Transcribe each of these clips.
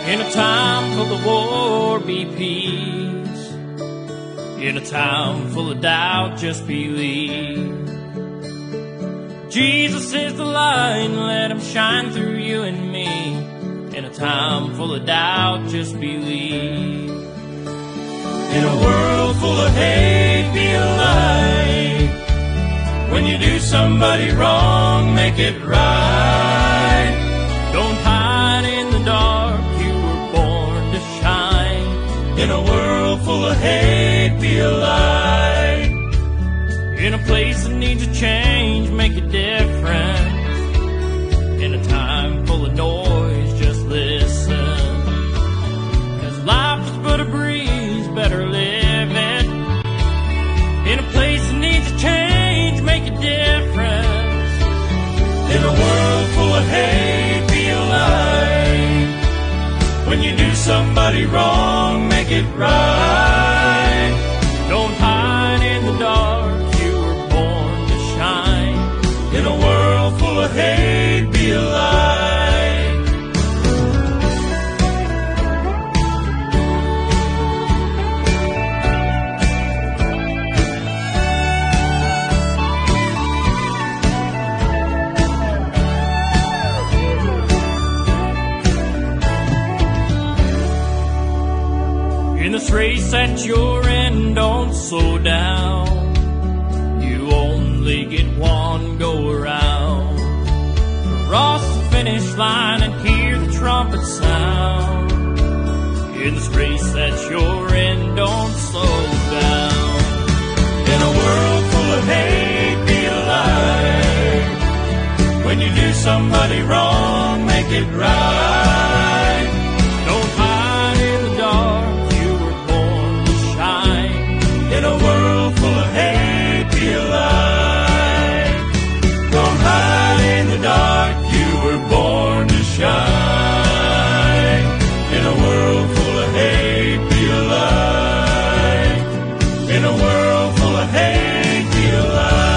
In a time full of war, be peace. In a time full of doubt, just believe. Jesus is the light, let him shine through you and me. In a time full of doubt, just believe. In a world full of hate, be a light. When you do somebody wrong, make it right. Don't hide in the dark, you were born to shine. In a world full of hate, be a light. In a place that needs a change, make a difference. In a time full of noise, just listen. 'Cause life is but a breeze, better live it. In a place that needs a change, make a difference. In a world full of hate, be a light. When you do somebody wrong, make it right. Don't hide in the dark, you were born to shine. In a world full of hate, be a light. In this race that you're in, don't slow down. You only get one go around. Cross the finish line and hear the trumpet sound. In this race that you're in, don't slow down. In a world full of hate, be a light. When you do somebody wrong, make it right. Don't hide in the dark, you were born to shine. In a world full of hate, be a light. Don't hide in the dark, you were born to shine. In a world full of hate, be a light. In a world full of hate, be a light.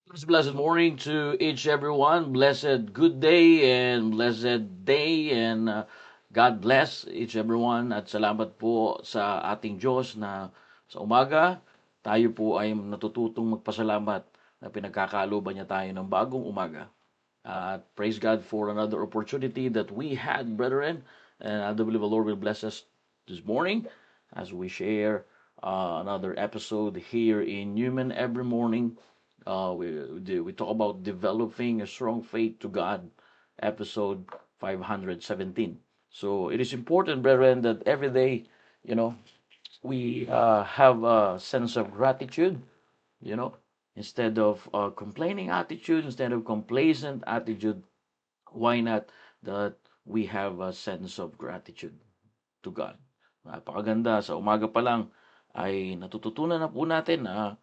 Blessed morning to each everyone. Blessed good day and blessed day and God bless each everyone at salamat po sa ating Diyos na sa umaga tayo po ay natututong magpasalamat na pinagkakaloban niya tayo ng bagong umaga. Praise God for another opportunity that we had, brethren, and I do believe the Lord will bless us this morning as we share another episode here in Newman every morning. We talk about developing a strong faith to God, episode 517. So it is important, brethren, that every day, you know, we have a sense of gratitude, you know, instead of complaining attitude, instead of complacent attitude. Why not that we have a sense of gratitude to God? Napakaganda. Sa umaga pa lang ay natututunan na po natin na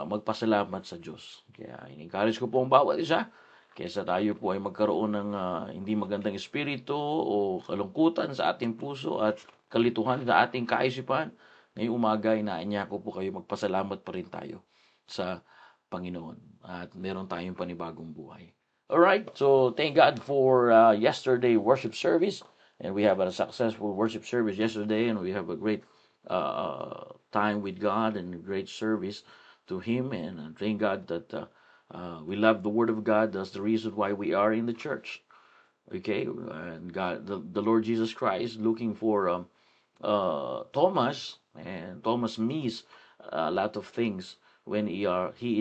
magpasalamat sa Diyos. Kaya in-encourage ko po ang bawat isa kaysa tayo po ay magkaroon ng hindi magandang espiritu o kalungkutan sa ating puso at kalituhan sa ating kaisipan. Ngayong umaga, inaanya ko po kayo magpasalamat pa rin tayo sa Panginoon at meron tayong panibagong buhay. Alright, so thank God for yesterday worship service. And we have a successful worship service yesterday, and we have a great time with God and a great service to Him. And thank God that we love the Word of God. That's the reason why we are in the church. Okay, and God, the Lord Jesus Christ, looking for Thomas, and Thomas missed a lot of things when he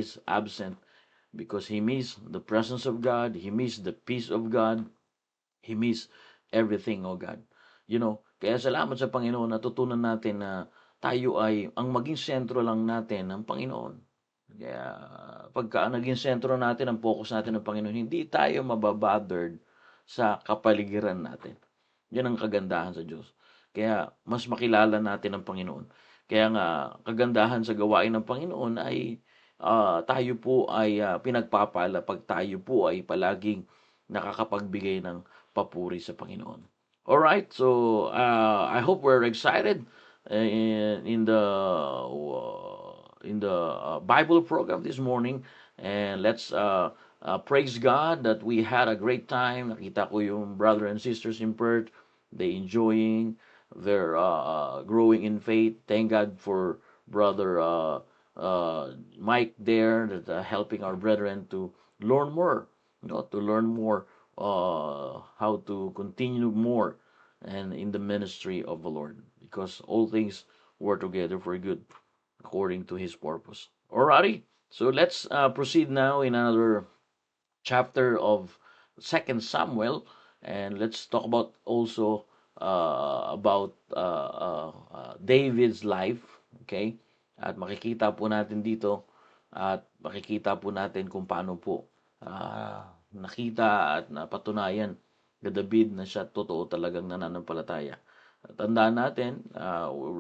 is absent because he missed the presence of God, he missed the peace of God, he missed everything, oh God. Kaya salamat sa Panginoon, natutunan natin na tayo ay, ang maging sentro lang natin ng Panginoon. Kaya pagka naging sentro natin, ang focus natin ng Panginoon, hindi tayo mababothered sa kapaligiran natin. Yan ang kagandahan sa Diyos. Kaya mas makilala natin ang Panginoon. Kaya nga, kagandahan sa gawain ng Panginoon ay tayo po ay pinagpapala pag tayo po ay palaging nakakapagbigay ng papuri sa Panginoon. Alright, so I hope we're excited in the Bible program this morning, and let's praise God that we had a great time. Nakita ko yung brother and sisters in Perth, they enjoying their growing in faith. Thank God for brother Mike there that helping our brethren to learn more, to learn more how to continue more and in the ministry of the Lord, because all things work together for good according to His purpose. Alrighty, so let's proceed now in another chapter of Second Samuel, and let's talk about also about David's life. Okay, at makikita po natin dito at makikita po natin kung paano po nakita at napatunayan na David na siya totoo talagang nananampalataya. Tandaan natin,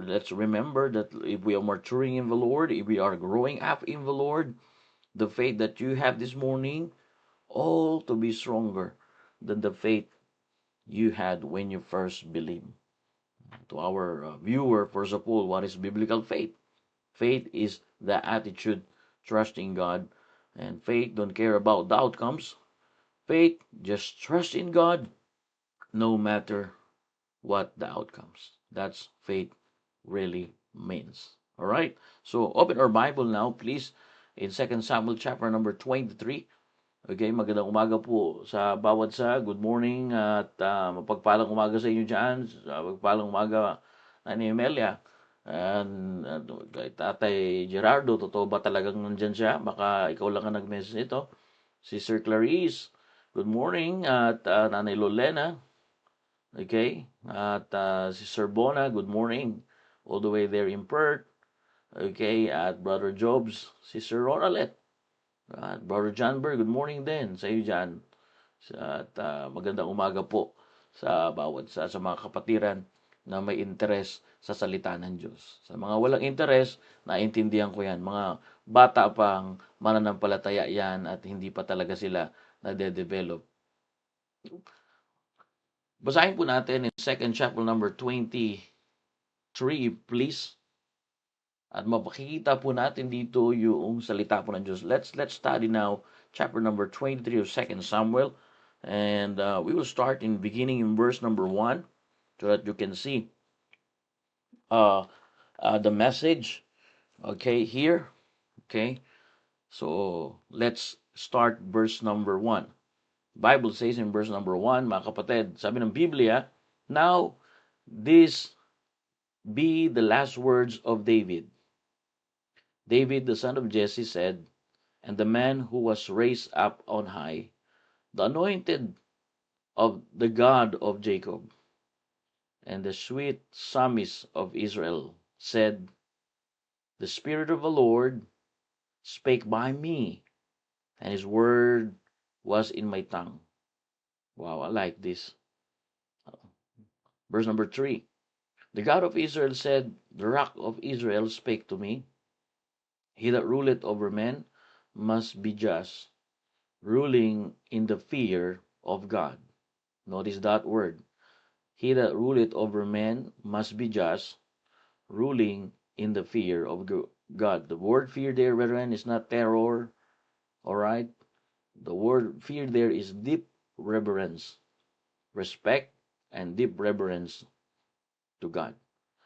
let's remember that if we are maturing in the Lord, if we are growing up in the Lord, the faith that you have this morning, all to be stronger than the faith you had when you first believed. To our viewer, first of all, what is biblical faith? Faith is the attitude trusting God, and faith don't care about the outcomes. Faith just trust in God no matter what the outcomes. That's faith really means. All right. So open our Bible now, please, in Second Samuel chapter number 23. Okay, magandang umaga po sa bawat sa. Good morning at mapagpalang umaga sa inyo dyan. Mapagpalang umaga, Nani Emelia. And kay Tatay Gerardo, totoo ba talagang nandyan siya? Baka ikaw lang ang nag-message nito. Si Sir Clarice, good morning. At Nanay Lolena, okay. At si Sir Bona, good morning. All the way there in Perth. Okay, at Brother Jobs, si Sir Roralet. At Brother Janber, good morning din sa iyo dyan. At magandang umaga po sa bawat sa mga kapatiran na may interes sa salita ng Diyos. Sa mga walang interes, naintindihan ko yan. Mga bata pang mananampalataya yan at hindi pa talaga sila nade-develop. Basahin po natin in second chapter number 23, please. At mapakikita po natin dito yung salita po ng Diyos. Let's study now chapter number 23 of 2 Samuel. And we will start beginning in verse number 1 so that you can see the message. Okay, here. Okay, so let's start verse number 1. Bible says in verse number 1, mga kapatid, sabi ng Biblia, now this be the last words of David. David, the son of Jesse, said, and the man who was raised up on high, the anointed of the God of Jacob, and the sweet psalmist of Israel, said, the Spirit of the Lord spake by me, and his word was in my tongue. Wow, I like this. Verse number 3. The God of Israel said, the rock of Israel spake to me. He that ruleth over men must be just, ruling in the fear of God. Notice that word. He that ruleth over men must be just, ruling in the fear of God. The word fear there, brethren, is not terror. Alright? The word fear there is deep reverence, respect, and deep reverence to God.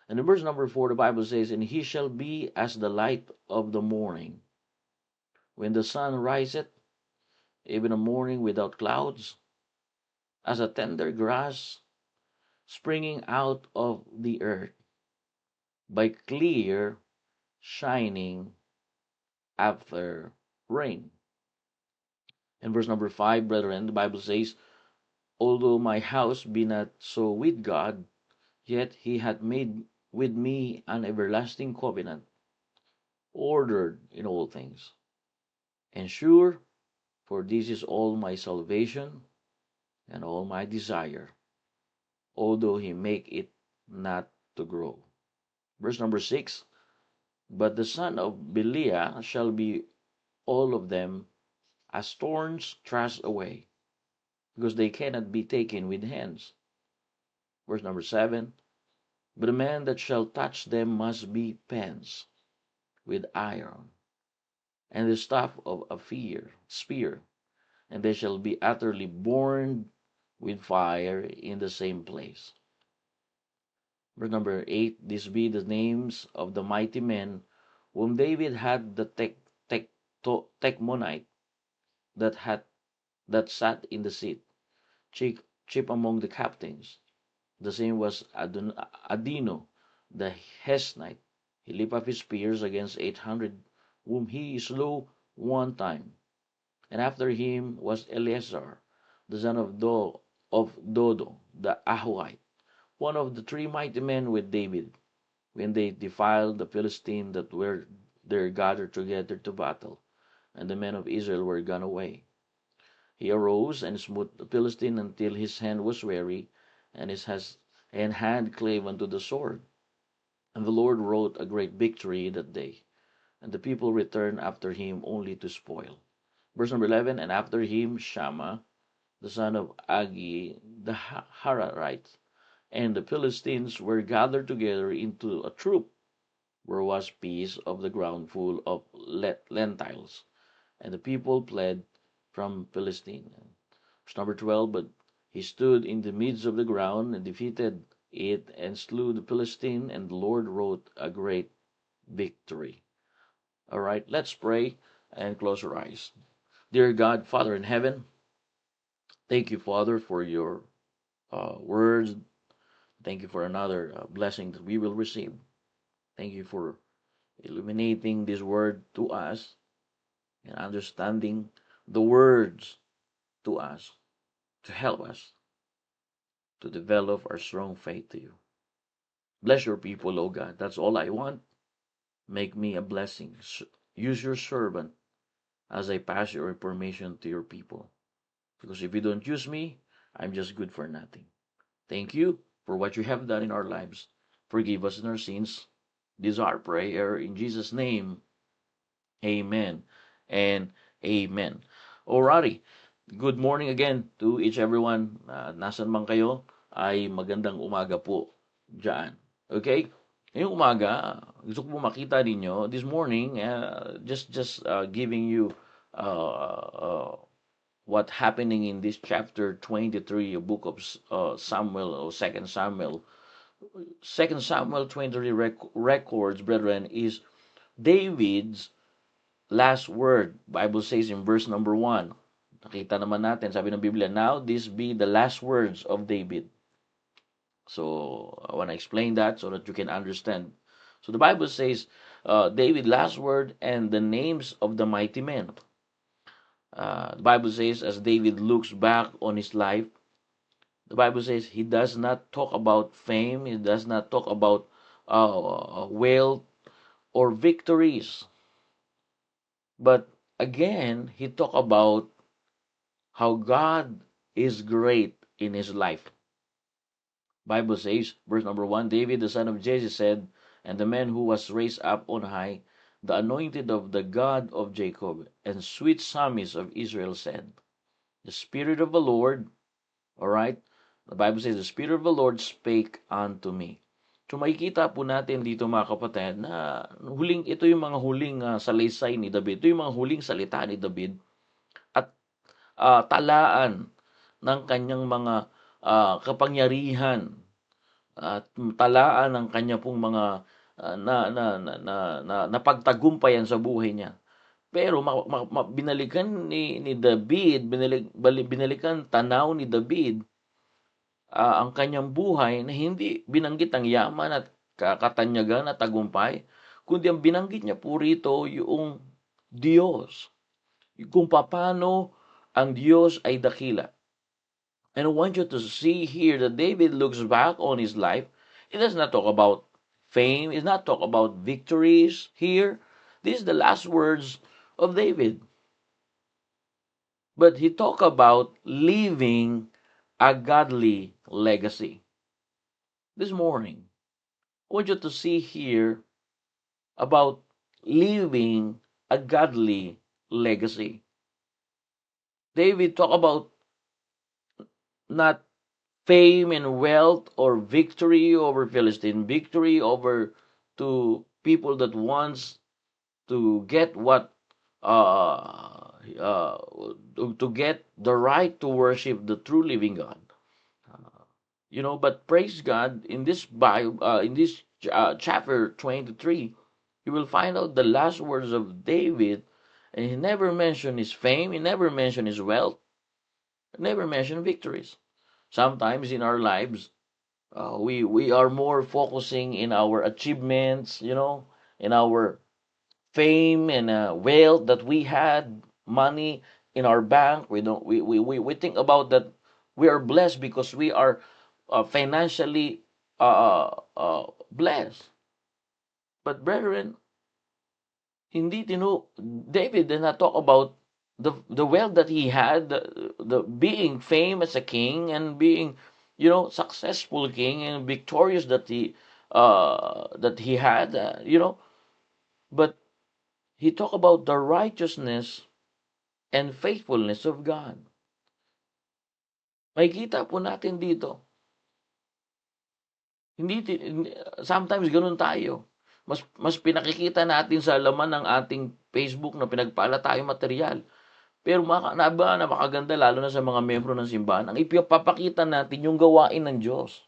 And in verse number 4, the Bible says, and he shall be as the light of the morning, when the sun riseth, even a morning without clouds, as a tender grass springing out of the earth, by clear shining after rain. In verse number 5, brethren, the Bible says, although my house be not so with God, yet he hath made with me an everlasting covenant, ordered in all things, and sure, for this is all my salvation and all my desire, although he make it not to grow. Verse number 6, but the son of Belial shall be all of them as thorns thrust away, because they cannot be taken with hands. Verse number 7, but the man that shall touch them must be fenced with iron, and the staff of a spear, and they shall be utterly burned with fire in the same place. Verse number 8, these be the names of the mighty men whom David had the Techmonite that sat in the seat, chief among the captains. The same was Adino the Hesnite. He lifted up his spears against 800, whom he slew one time. And after him was Eleazar, the son of Dodo the Ahohite, one of the 3 mighty men with David, when they defiled the Philistines that were there gathered together to battle, and the men of Israel were gone away. He arose and smote the Philistine until his hand was weary, and his hand clave unto the sword. And the Lord wrought a great victory that day, and the people returned after him only to spoil. Verse number 11, and after him Shammah, the son of Agi the Hararite, and the Philistines were gathered together into a troop, where was piece of the ground full of lentils, and the people fled from Philistine. Verse number 12, but he stood in the midst of the ground and defeated it and slew the Philistine, and the Lord wrought a great victory. All right, let's pray and close our eyes. Dear God, Father in heaven, thank you, Father, for your words. Thank you for another blessing that we will receive. Thank you for illuminating this word to us and understanding the words to us to help us to develop our strong faith to you. Bless your people, O God. That's all I want. Make me a blessing. Use your servant as I pass your information to your people. Because if you don't use me, I'm just good for nothing. Thank you for what you have done in our lives. Forgive us in our sins. This is our prayer in Jesus' name. Amen and amen. Alrighty. Good morning again to each everyone. Nasan man kayo, ay magandang umaga po dyan. Okay? Ngayong umaga, gusto ko po makita ninyo, this morning, just giving you what happening in this chapter 23, book of Samuel or Second Samuel 23 records, brethren, is David's last word. Bible says in verse number 1. Nakita naman natin, sabi ng Biblia, now this be the last words of David. So I want to explain that so that you can understand. So the Bible says, David last word and the names of the mighty men. The Bible says, as David looks back on his life, the Bible says he does not talk about fame, he does not talk about wealth or victories. But again, he talk about how God is great in his life. Bible says, verse number 1, David the son of Jesse said, and the man who was raised up on high, the anointed of the God of Jacob, and sweet psalmist of Israel said, the Spirit of the Lord, all right, the Bible says, the Spirit of the Lord spake unto me. So makikita po natin dito mga kapatid na ito yung mga huling salaysay ni David. Ito yung mga huling salita ni David at talaan ng kanyang mga kapangyarihan at talaan ng kanya pong mga napagtagumpayan sa buhay niya. Pero binalikan ni David, binalikan tanaw ni David ang kanyang buhay na hindi binanggit ang yaman at katanyagan at tagumpay, kundi ang binanggit niya po rito yung Diyos. Kung paano ang Diyos ay dakila. And I want you to see here that David looks back on his life. He does not talk about fame. He does not talk about victories here. This is the last words of David. But he talk about living a godly legacy. This morning, I want you to see here about living a godly legacy. David talk about not fame and wealth or victory over Philistine, victory over to people that wants to get what to get the right to worship the true living God. But praise God, in this Bible, in this chapter 23, you will find out the last words of David, and he never mentioned his fame, he never mentioned his wealth, he never mentioned victories. Sometimes in our lives, we are more focusing in our achievements, in our fame and wealth that we had, money in our bank. We think about that we are blessed because we are financially blessed. But brethren, David did not talk about the wealth that he had, the being famous as a king and being, successful king and victorious that he had, but he talked about the righteousness and faithfulness of God. Makikita po natin dito. Sometimes ganun tayo. Mas pinakikita natin sa laman ng ating Facebook na pinagpala tayo material. Pero napakaganda lalo na sa mga membro ng simbahan, ang ipapakita natin yung gawain ng Diyos.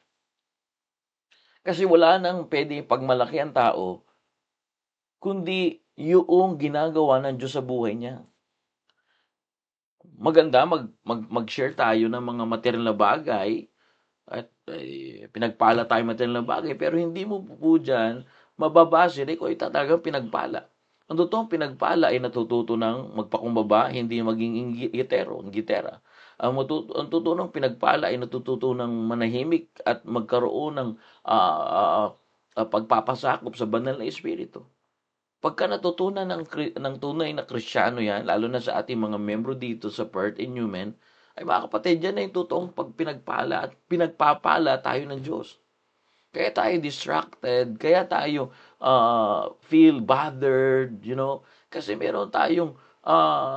Kasi wala nang pwede pagmalaki ang tao, kundi yung ginagawa ng Diyos sa buhay niya. Maganda mag-share tayo ng mga material na bagay at pinagpala tayo material na bagay, pero hindi mo po dyan mababase na ikaw ay talagang pinagpala. Ang totoong pinagpala ay natututo ng magpakumbaba, hindi maging gitera. Ang totoong pinagpala ay natututo ng manahimik at magkaroon ng pagpapasakop sa banal na espiritu. Pagka natutunan ng tunay na Kristiyano yan, lalo na sa ating mga membro dito sa Perth and Newman, ay mga kapatid, yan ay totoong pinagpala at pinagpapala tayo ng Diyos. Kaya tayo distracted, kaya tayo feel bothered, kasi meron tayong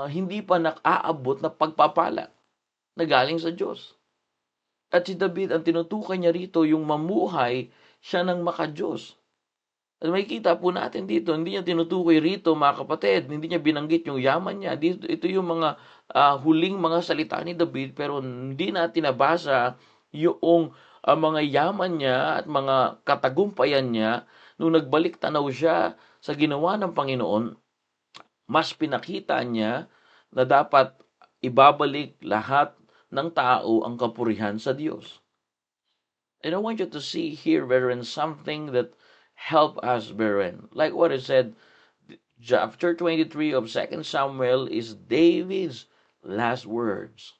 hindi pa nakaabot na pagpapala na galing sa Diyos. At si David, ang tinutukan niya rito, yung mamuhay siya ng maka-Diyos. At makikita po natin dito, hindi niya tinutukoy rito, mga kapatid, hindi niya binanggit yung yaman niya. Dito, ito yung mga huling mga salita ni David, pero hindi natin nabasa yung mga yaman niya at mga katagumpayan niya. Nung nagbalik tanaw siya sa ginawa ng Panginoon, mas pinakita niya na dapat ibabalik lahat ng tao ang kapurihan sa Diyos. And I want you to see here, brethren, something that help us, brethren. Like what I said, chapter 23 of 2 Samuel is David's last words.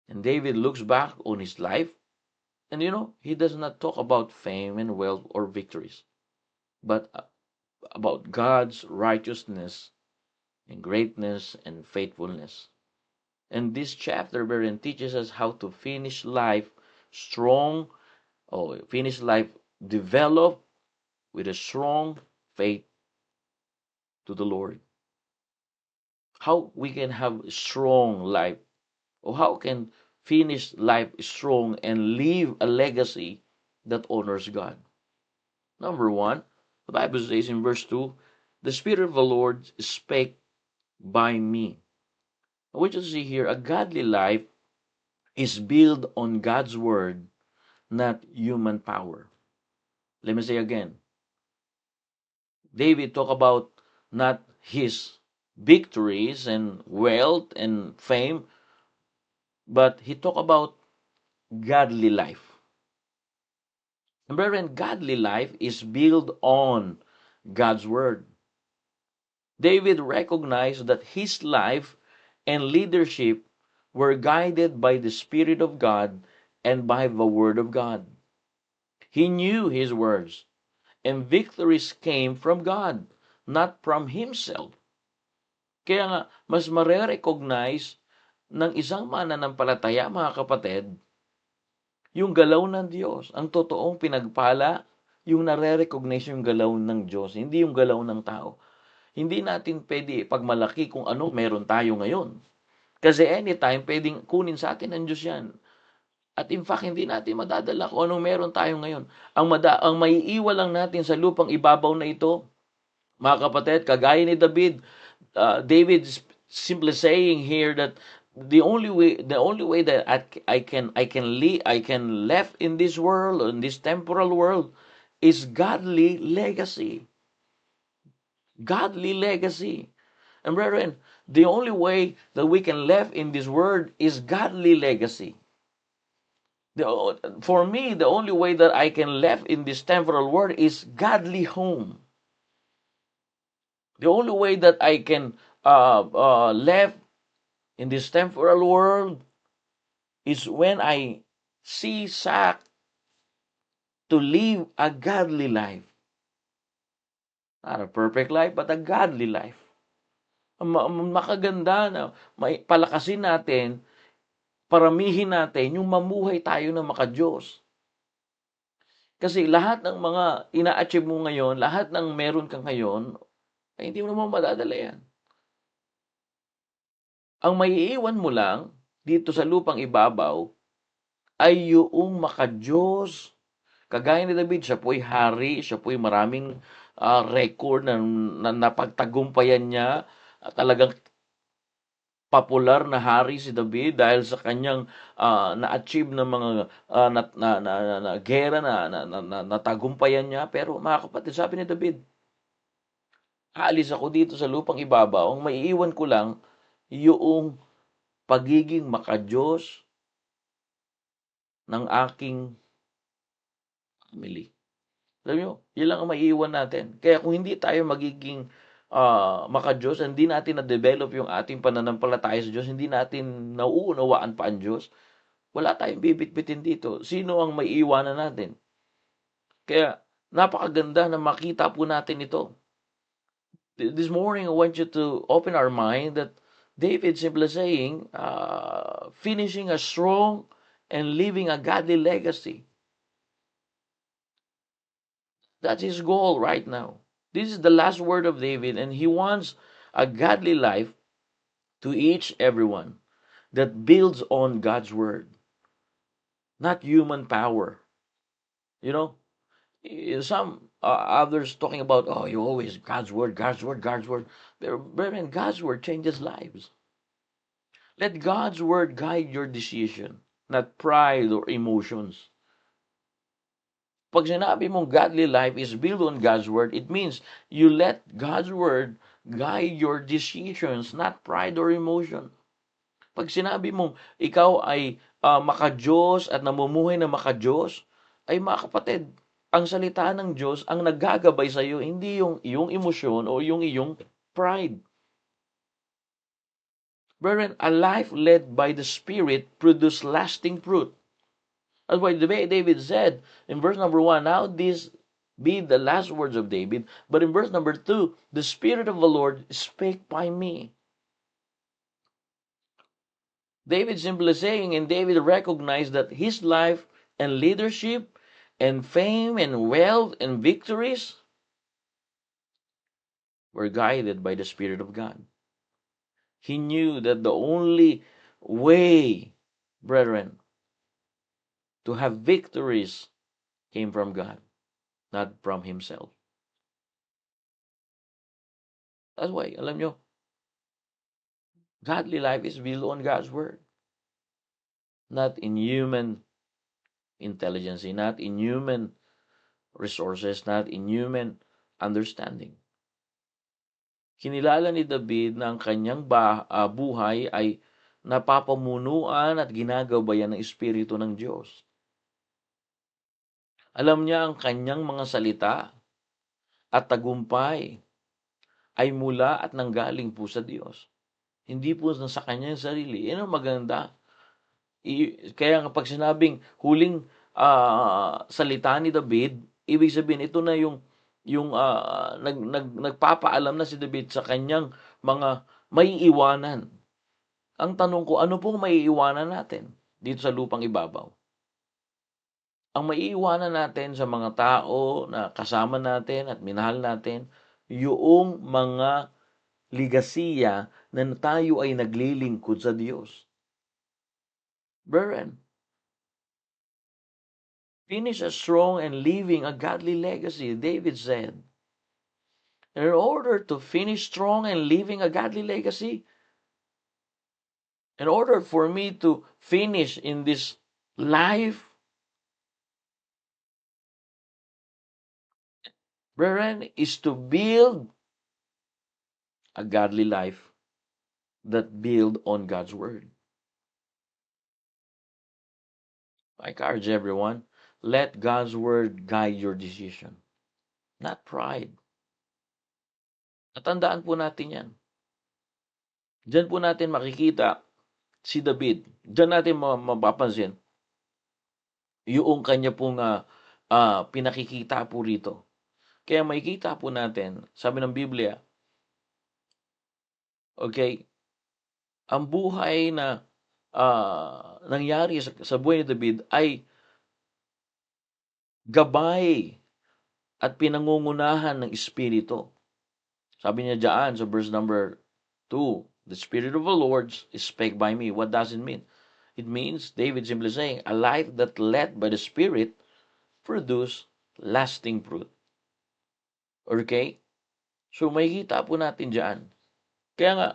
And David looks back on his life, and he does not talk about fame and wealth or victories, but about God's righteousness and greatness and faithfulness. And this chapter, brethren, teaches us how to finish life strong, or finish life developed with a strong faith to the Lord. How we can have a strong life, or how can finish life strong and leave a legacy that honors God. Number one, the Bible says in verse 2, the Spirit of the Lord spake by me. I want you to see here, a godly life is built on God's word, not human power. Let me say again, David talked about not his victories and wealth and fame, but he talked about godly life. And brethren, godly life is built on God's word. David recognized that his life and leadership were guided by the Spirit of God and by the Word of God. He knew his words, and victories came from God, not from himself. Kaya nga, mas mare-recognize ng isang mananampalataya, mga kapatid, yung galaw ng Diyos. Ang totoong pinagpala, yung nare-recognize yung galaw ng Diyos, hindi yung galaw ng tao. Hindi natin pwede pagmalaki kung ano meron tayo ngayon. Kasi anytime, pwedeng kunin sa atin ng Diyos yan. At in fact, hindi natin madadala kung anong meron tayo ngayon. Ang maiiwan lang natin sa lupang ibabaw na ito, mga kapatid, kagaya ni David, David is simply saying here that the only way that I can left in this world, in this temporal world, is godly legacy. Godly legacy. And brethren, the only way that we can live in this world is godly legacy. For me, the only way that I can live in this temporal world is godly home. The only way that I can live in this temporal world is when I cease to live a godly life. Not a perfect life, but a godly life. Makaganda na palakasin natin, paramihin natin yung mamuhay tayo ng maka-Diyos. Kasi lahat ng mga ina-achieve mo ngayon, lahat ng meron ka ngayon, ay hindi mo naman madadala yan. Ang maiiwan mo lang dito sa lupang ibabaw ay yung maka-Diyos. Kagaya ni David, siya po'y hari, siya po'y maraming record na napagtagumpayan niya. Talagang popular na hari si David dahil sa kanyang na-achieve ng mga gera na natagumpayan niya. Pero mga kapatid, sabi ni David, aalis ako dito sa lupang ibabaw, ang maiiwan ko lang yung pagiging maka-Diyos ng aking family. Alam nyo, yun lang ang maiiwan natin. Kaya kung hindi tayo magiging maka-Diyos, hindi natin na-develop yung ating pananampalataya sa Diyos, hindi natin nauunawaan pa ang Diyos, wala tayong bibit-bitin dito. Sino ang maiiwanan natin? Kaya, napakaganda na makita po natin ito. This morning, I want you to open our mind that David simply saying, finishing a strong and living a godly legacy. That's his goal right now. This is the last word of David, and he wants a godly life to each everyone that builds on God's word, not human power. Some others talking about, oh, you always God's word, God's word, God's word. Brethren, God's word changes lives. Let God's word guide your decision, not pride or emotions. Pag sinabi mong godly life is built on God's word, it means you let God's word guide your decisions, not pride or emotion. Pag sinabi mong ikaw ay maka-Diyos at namumuhay na maka-Diyos, ay mga kapatid, ang salita ng Diyos ang naggagabay sa iyo, hindi yung iyong emosyon o yung iyong pride. Brethren, a life led by the Spirit produces lasting fruit. That's why David said in verse number 1, now these be the last words of David, but in verse number 2, the Spirit of the Lord spake by me. David simply saying, and David recognized that his life and leadership and fame and wealth and victories were guided by the Spirit of God. He knew that the only way, brethren, to have victories came from God, not from himself. That's why, alam nyo, godly life is built on God's word, not in human intelligence, not in human resources, not in human understanding. Kinilala ni David na ang kanyang buhay ay napapamunuan at ginagabayan ng Espiritu ng Diyos. Alam niya ang kanyang mga salita at tagumpay ay mula at nanggaling po sa Diyos. Hindi po sa kanyang sarili. Yan ang maganda. Kaya kapag sinabing huling salita ni David, ibig sabihin ito na yung nagpapaalam na si David sa kanyang mga maiiwanan. Ang tanong ko, ano pong maiiwanan natin dito sa lupang ibabaw? Ang maiiwanan natin sa mga tao na kasama natin at minahal natin, yung mga ligasiya na tayo ay naglilingkod sa Diyos. Brethren, finish a strong and leaving a godly legacy, David said. In order to finish strong and leaving a godly legacy, in order for me to finish in this life, brethren, is to build a godly life that build on God's word. I encourage everyone, let God's word guide your decision, not pride. Natandaan po natin yan. Diyan po natin makikita si David. Diyan natin mapapansin yung kanya pong pinakikita po rito. Kaya makikita po natin, sabi ng Biblia, okay, ang buhay na nangyari sa buhay ni David ay gabay at pinangungunahan ng Espiritu. Sabi niya diyan sa verse number 2, the Spirit of the Lord spake by me. What does it mean? It means, David simply saying, a life that led by the Spirit produce lasting fruit. Okay? So, makikita po natin diyan. Kaya nga,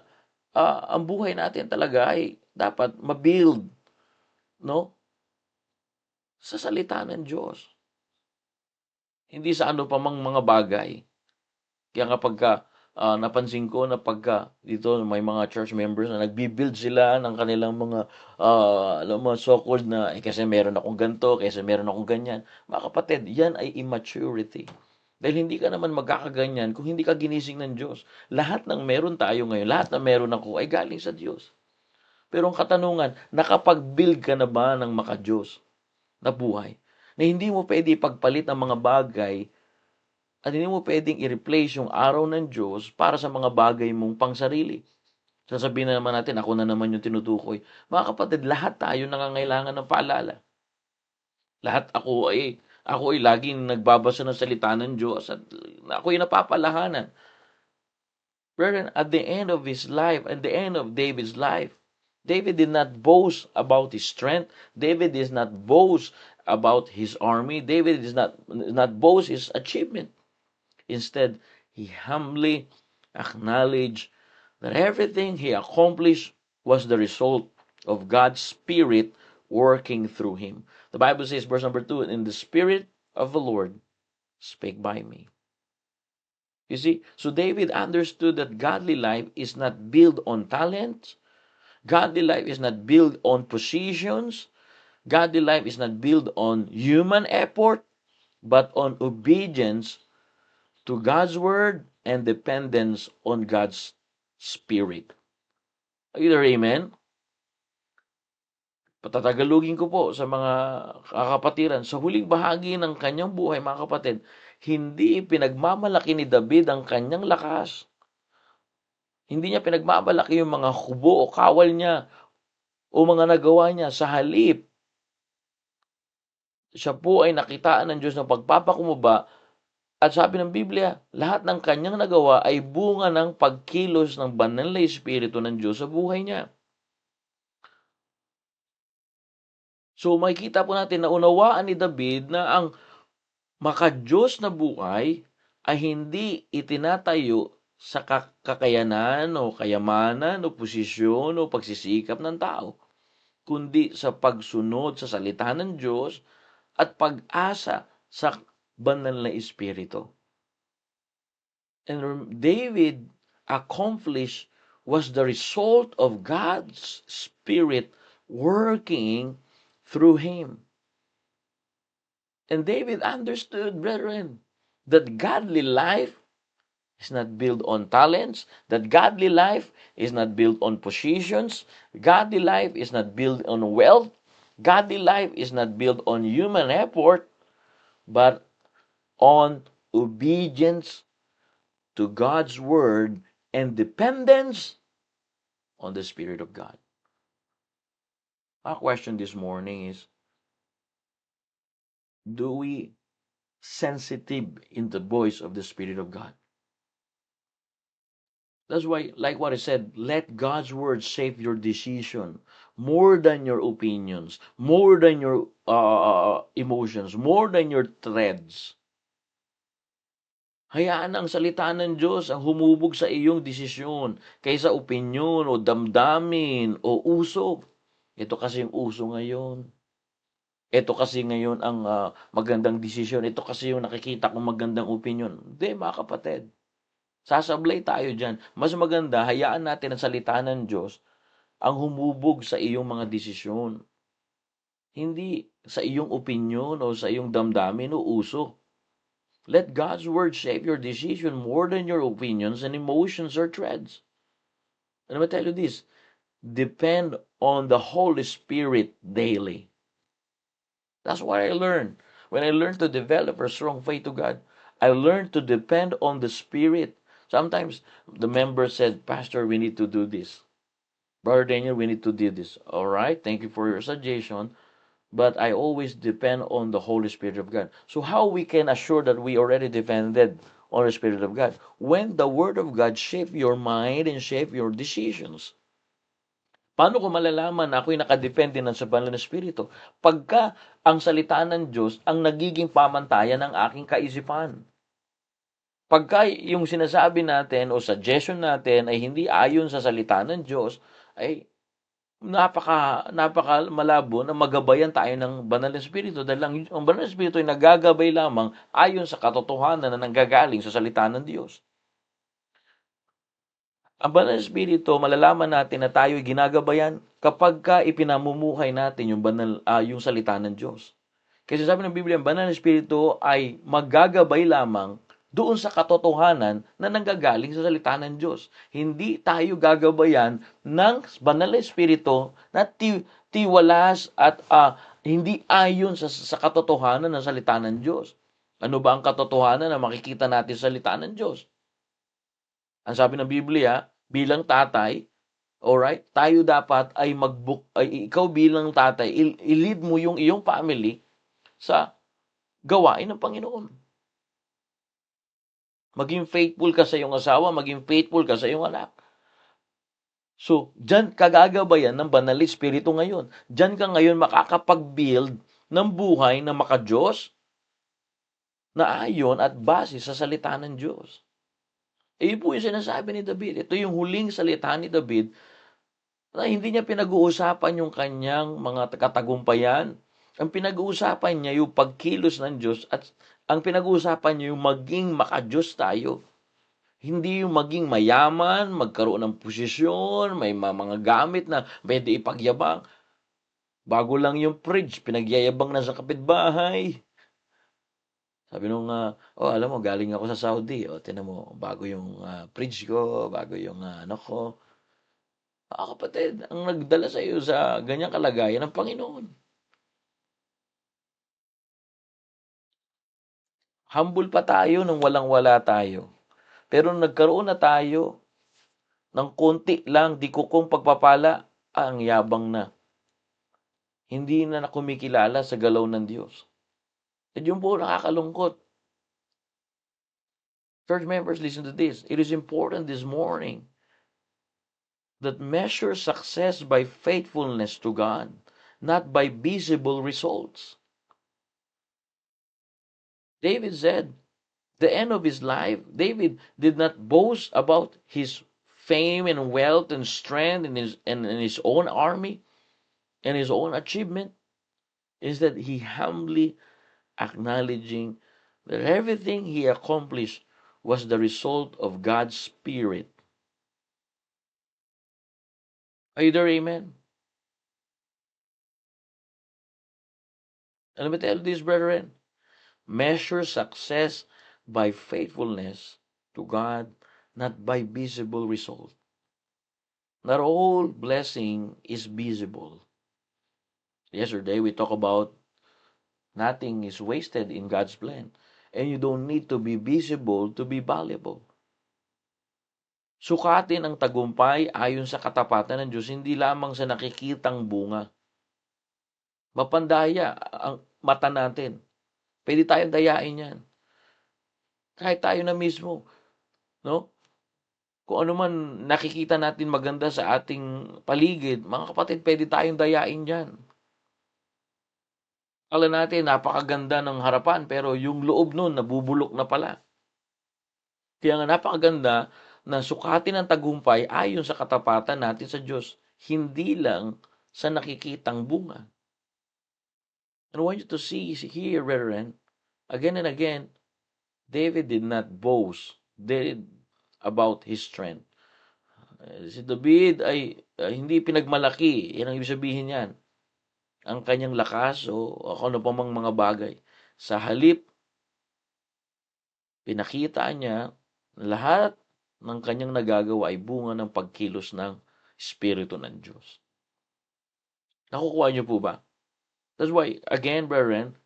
ang buhay natin talaga ay dapat mabuild, no? Sa salita ng Diyos. Hindi sa ano pa mang mga bagay. Kaya kapag napansin ko na pagka dito may mga church members na nagbi-build sila ng kanilang mga so-called na kasi meron akong ganito, kasi meron akong ganyan. Mga kapatid, yan ay immaturity. Dahil hindi ka naman magkakaganyan kung hindi ka ginising ng Diyos. Lahat ng meron tayo ngayon, lahat ng meron ako ay galing sa Diyos. Pero ang katanungan, nakapag-build ka na ba ng maka-Diyos na buhay? Na hindi mo pwede ipagpalit ang mga bagay at hindi mo pwedeng i-replace yung araw ng Diyos para sa mga bagay mong pangsarili. Sasabihin na naman natin, ako na naman yung tinutukoy. Mga kapatid, lahat tayo nangangailangan ng paalala. Lahat ako ay laging nagbabasa ng salita ng Diyos at ako ay napapalahanan. Brethren, at the end of his life, at the end of David's life, David did not boast about his strength. David did not boast about his army. David is not boast his achievement. Instead, he humbly acknowledged that everything he accomplished was the result of God's Spirit working through him. The Bible says, verse number 2, "In the Spirit of the Lord spake by me." You see, so David understood that godly life is not built on talent. Godly life is not built on positions. Godly life is not built on human effort, but on obedience to God's word and dependence on God's Spirit. Either amen? Patatagalugin ko po sa mga kakapatiran. Sa huling bahagi ng kanyang buhay, mga kapatid, hindi pinagmamalaki ni David ang kanyang lakas. Hindi niya pinagmamalaki yung mga kubo o kawal niya o mga nagawa niya. Sa halip, siya po ay nakitaan ng Diyos ng pagpapakumbaba. At sabi ng Biblia, lahat ng kanyang nagawa ay bunga ng pagkilos ng banal na Espiritu ng Diyos sa buhay niya. So makikita po natin na unawaan ni David na ang maka-Diyos na buhay ay hindi itinatayo sa kakayanan o kayamanan o posisyon o pagsisikap ng tao, kundi sa pagsunod sa salita ng Diyos at pag-asa sa banal na Espiritu. And David accomplished was the result of God's Spirit working through him. And David understood, brethren, that godly life is not built on talents, that godly life is not built on positions, godly life is not built on wealth, godly life is not built on human effort, but on obedience to God's word and dependence on the Spirit of God. Our question this morning is, do we sensitive in the voice of the Spirit of God? That's why, like what I said, let God's word shape your decision more than your opinions, more than your emotions, more than your threads. Hayaan ang salita ng Diyos ang humubog sa iyong desisyon kaysa opinyon o damdamin o uso. Ito kasi yung uso ngayon. Ito kasi ngayon ang magandang desisyon. Ito kasi yung nakikita kong magandang opinyon. Hindi, mga kapatid. Sasablay tayo dyan. Mas maganda, hayaan natin ang salita ng Diyos ang humubog sa iyong mga desisyon. Hindi sa iyong opinyon o sa iyong damdamin o uso. Let God's word shape your decision more than your opinions and emotions or threads. And I'm going to tell you this, depend on the Holy Spirit daily. That's what I learned. When I learned to develop a strong faith to God, I learned to depend on the Spirit. Sometimes the member said, Pastor, we need to do this. Brother Daniel, we need to do this. All right, thank you for your suggestion. But I always depend on the Holy Spirit of God. So how we can assure that we already depended on the Spirit of God? When the Word of God shape your mind and shape your decisions. Paano ko malalaman na ako'y nakadepende na sa banal na Espiritu? Pagka ang salita ng Diyos ang nagiging pamantayan ng aking kaisipan. Pagka yung sinasabi natin o suggestion natin ay hindi ayon sa salita ng Diyos, ay napaka malabo na magabayan tayo ng banal na Espiritu dahil ang banal na Espiritu ay nagagabay lamang ayon sa katotohanan na nanggagaling sa salita ng Diyos. Ang banal na Espiritu, malalaman natin na tayo ay ginagabayan kapag ka ipinamumuhay natin yung salita ng Diyos. Kasi sabi ng Biblia, ang banal na Espiritu ay magagabay lamang doon sa katotohanan na nanggagaling sa salita ng Diyos. Hindi tayo gagabayan ng banal na Espiritu na tiwalas at hindi ayon sa katotohanan ng salita ng Diyos. Ano ba ang katotohanan na makikita natin sa salita ng Diyos? Ang sabi ng Biblia, bilang tatay, alright, tayo dapat ay ikaw bilang tatay, i-lead mo yung iyong family sa gawain ng Panginoon. Maging faithful ka sa iyong asawa, maging faithful ka sa iyong anak. So, dyan kagagabayan ng banal Espiritu ngayon. Dyan ka ngayon makakapag-build ng buhay na makadiyos na ayon at base sa salita ng Diyos. Yun po yung sinasabi ni David. Ito yung huling salita ni David na hindi niya pinag-uusapan yung kanyang mga katagumpayan. Ang pinag-uusapan niya yung pagkilos ng Diyos at ang pinag-uusapan niya yung maging makadiyos tayo. Hindi yung maging mayaman, magkaroon ng posisyon, may mga gamit na pwede ipagyabang. Bago lang yung fridge, pinagyayabang na sa kapitbahay. Sabi nung, alam mo, galing ako sa Saudi. Tinan mo, bago yung fridge ko, bago yung ano ko. Kapatid, ang nagdala sa iyo sa ganyang kalagayan ng Panginoon. Humble pa tayo nang walang-wala tayo. Pero nagkaroon na tayo ng konti lang, di ko kung pagpapala, ang yabang na. Hindi na kumikilala sa galaw ng Diyos. At yun po nakakalungkot. Church members, listen to this. It is important this morning that measure success by faithfulness to God, not by visible results. David said, the end of his life, David did not boast about his fame and wealth and strength in his own army and his own achievement. Instead, he humbly acknowledging that everything he accomplished was the result of God's Spirit. Are you there, amen? And let me tell you this, brethren, measure success by faithfulness to God, not by visible result. Not all blessing is visible. Yesterday, we talked about nothing is wasted in God's plan. And you don't need to be visible to be valuable. Sukatin ang tagumpay ayon sa katapatan ng Diyos, hindi lamang sa nakikitang bunga. Mapandaya ang mata natin. Pwede tayong dayain yan. Kahit tayo na mismo. No? Kung ano man nakikita natin maganda sa ating paligid, mga kapatid, pwede tayong dayain yan. Akala natin napakaganda ng harapan, pero yung loob nun nabubulok na pala. Kaya nga napakaganda na sukatin ang tagumpay ayon sa katapatan natin sa Diyos, hindi lang sa nakikitang bunga. And I want you to see here, brethren, again and again, David did not boast about his strength. Si David ay hindi pinagmalaki. Yan ang ibig sabihin yan. Ang kanyang lakas o ano pa mang mga bagay. Sa halip, pinakita niya lahat ng kanyang nagagawa ay bunga ng pagkilos ng Espiritu ng Diyos. Nakukuha niyo po ba? That's why, again, brethren,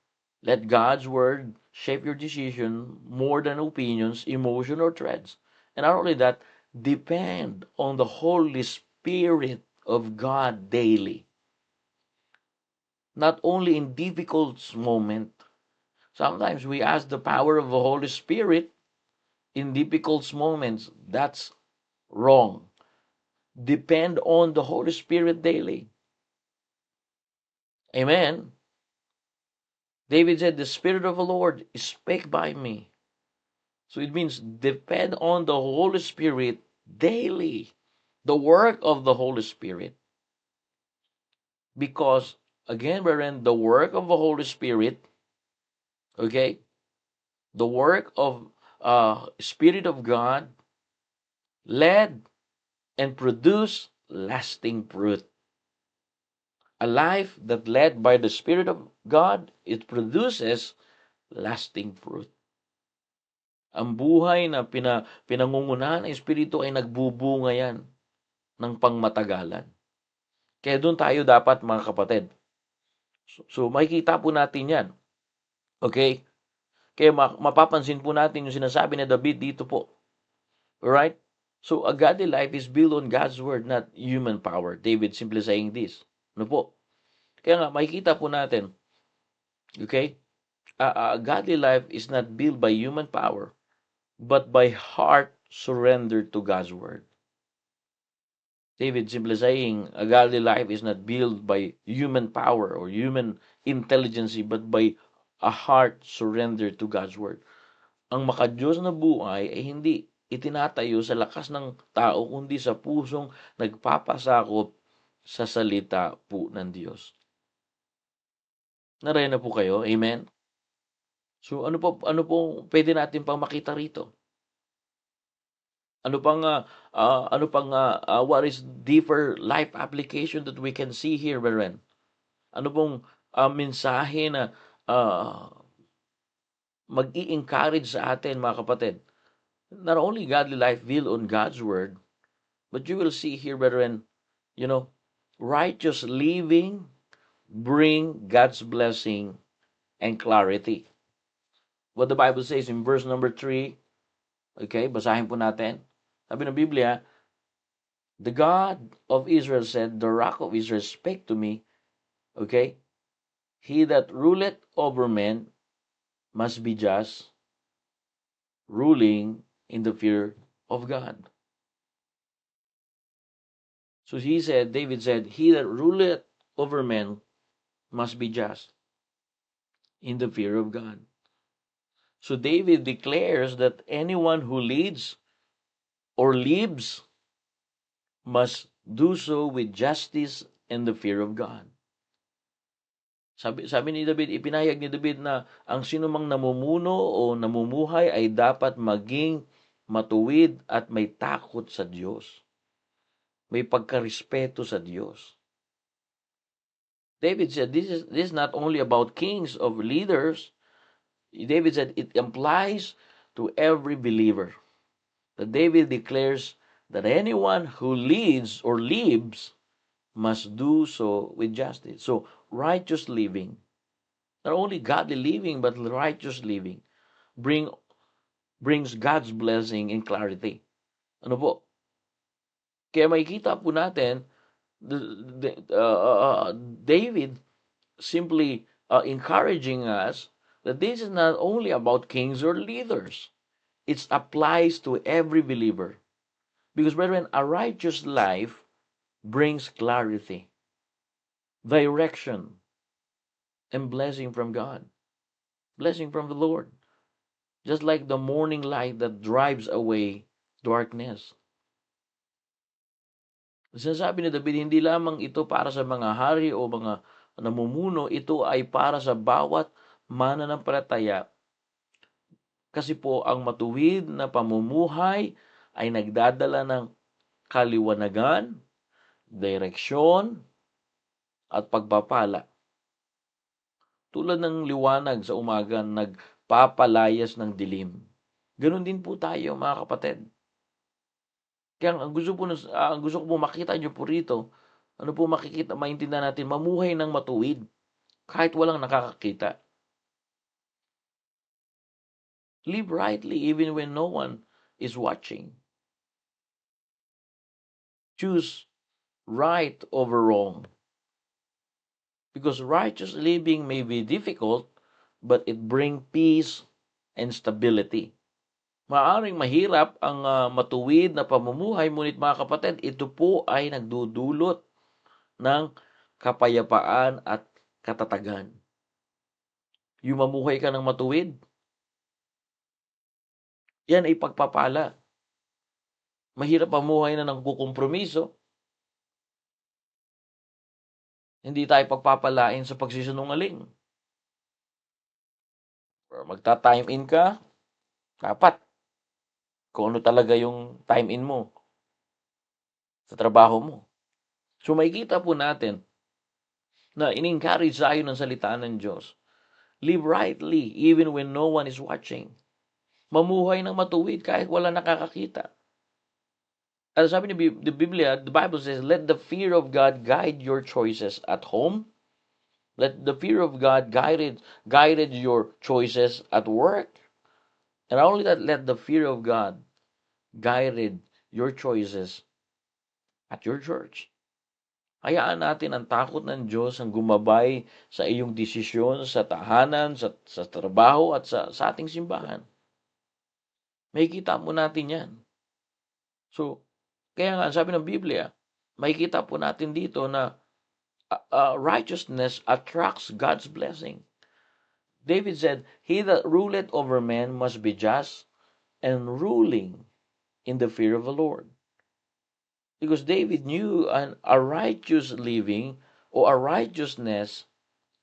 let God's Word shape your decision more than opinions, emotion, or threats. And not only that, depend on the Holy Spirit of God daily. Not only in difficult moments. Sometimes we ask the power of the Holy Spirit in difficult moments. That's wrong. Depend on the Holy Spirit daily. Amen. David said, the Spirit of the Lord spake by me. So it means depend on the Holy Spirit daily. The work of the Holy Spirit. Because, again, brethren, the work of the Holy Spirit, okay, the work of Spirit of God led and produced lasting fruit. A life that led by the Spirit of God, it produces lasting fruit. Ang buhay na pinangungunahan ng Espiritu ay nagbubunga yan ng pangmatagalan. Kaya doon tayo dapat, mga kapatid. So makikita po natin yan. Okay? Kaya mapapansin po natin yung sinasabi ni David dito po. Alright? So a godly life is built on God's Word, not human power. David simply saying this. Ano po? Kaya nga, makikita po natin, okay, a godly life is not built by human power, but by heart surrendered to God's Word. David simply saying, a godly life is not built by human power or human intelligence, but by a heart surrendered to God's word. Ang makadiyos na buhay ay hindi itinatayo sa lakas ng tao, kundi sa pusong nagpapasakop sa salita po ng Diyos. Naray na po kayo? Amen? So ano po pwede natin pang makita rito? What is deeper life application that we can see here, brethren? Ano pong mensahe na mag-i-encourage sa atin, mga kapatid? Not only godly life built on God's word, but you will see here, brethren, righteous living bring God's blessing and clarity. What the Bible says in verse number 3, okay, basahin po natin. Sabi ng Biblia, the God of Israel said, the rock of Israel spake to me, okay, he that ruleth over men must be just, ruling in the fear of God. So David said, he that ruleth over men must be just in the fear of God. So David declares that anyone who leads or lives must do so with justice and the fear of God. Sabi ni David, ipinahayag ni David na ang sinumang namumuno o namumuhay ay dapat maging matuwid at may takot sa Diyos. May pagkarespeto sa Diyos. David said, this is not only about kings of leaders. David said, it applies to every believer. That David declares that anyone who leads or lives must do so with justice. So, righteous living, not only godly living, but righteous living, brings God's blessing and clarity. Ano po? Kaya makikita po natin, David simply encouraging us that this is not only about kings or leaders. It applies to every believer. Because, brethren, a righteous life brings clarity, direction, and blessing from God. Blessing from the Lord. Just like the morning light that drives away darkness. Sinasabi ni David, hindi lamang ito para sa mga hari o mga namumuno, ito ay para sa bawat mananampalataya. Kasi po ang matuwid na pamumuhay ay nagdadala ng kaliwanagan, direksyon, at pagpapala. Tulad ng liwanag sa umaga, nagpapalayas ng dilim. Ganon din po tayo, mga kapatid. Kaya ang gusto ko po makita nyo po rito, ano po maintindihan natin, mamuhay ng matuwid, kahit walang nakakakita. Live rightly even when no one is watching. Choose right over wrong. Because righteous living may be difficult, but it brings peace and stability. Maaring mahirap ang matuwid na pamumuhay, ngunit mga kapatid, ito po ay nagdudulot ng kapayapaan at katatagan. Yung mamuhay ka ng matuwid, yan ay pagpapala. Mahirap mamuhay na ng kukompromiso. Hindi tayo pagpapalain sa pagsisinungaling. Or magta-time in ka, dapat kung ano talaga yung time in mo sa trabaho mo. So makikita po natin na in-encourage tayo ng salita ng Diyos. Live rightly even when no one is watching. Mamuhay ng matuwid kahit wala nakakakita. At sabi ni the Biblia, the Bible says, let the fear of God guide your choices at home. Let the fear of God guided your choices at work. And not only that, let the fear of God guided your choices at your church. Hayaan natin ang takot ng Diyos ang gumabay sa iyong desisyon sa tahanan, sa trabaho at sa ating simbahan. Makikita mo natin yan. So, kaya nga, sabi ng Biblia, makikita po natin dito na righteousness attracts God's blessing. David said, "He that ruleth over men must be just and ruling in the fear of the Lord." Because David knew a righteous living or a righteousness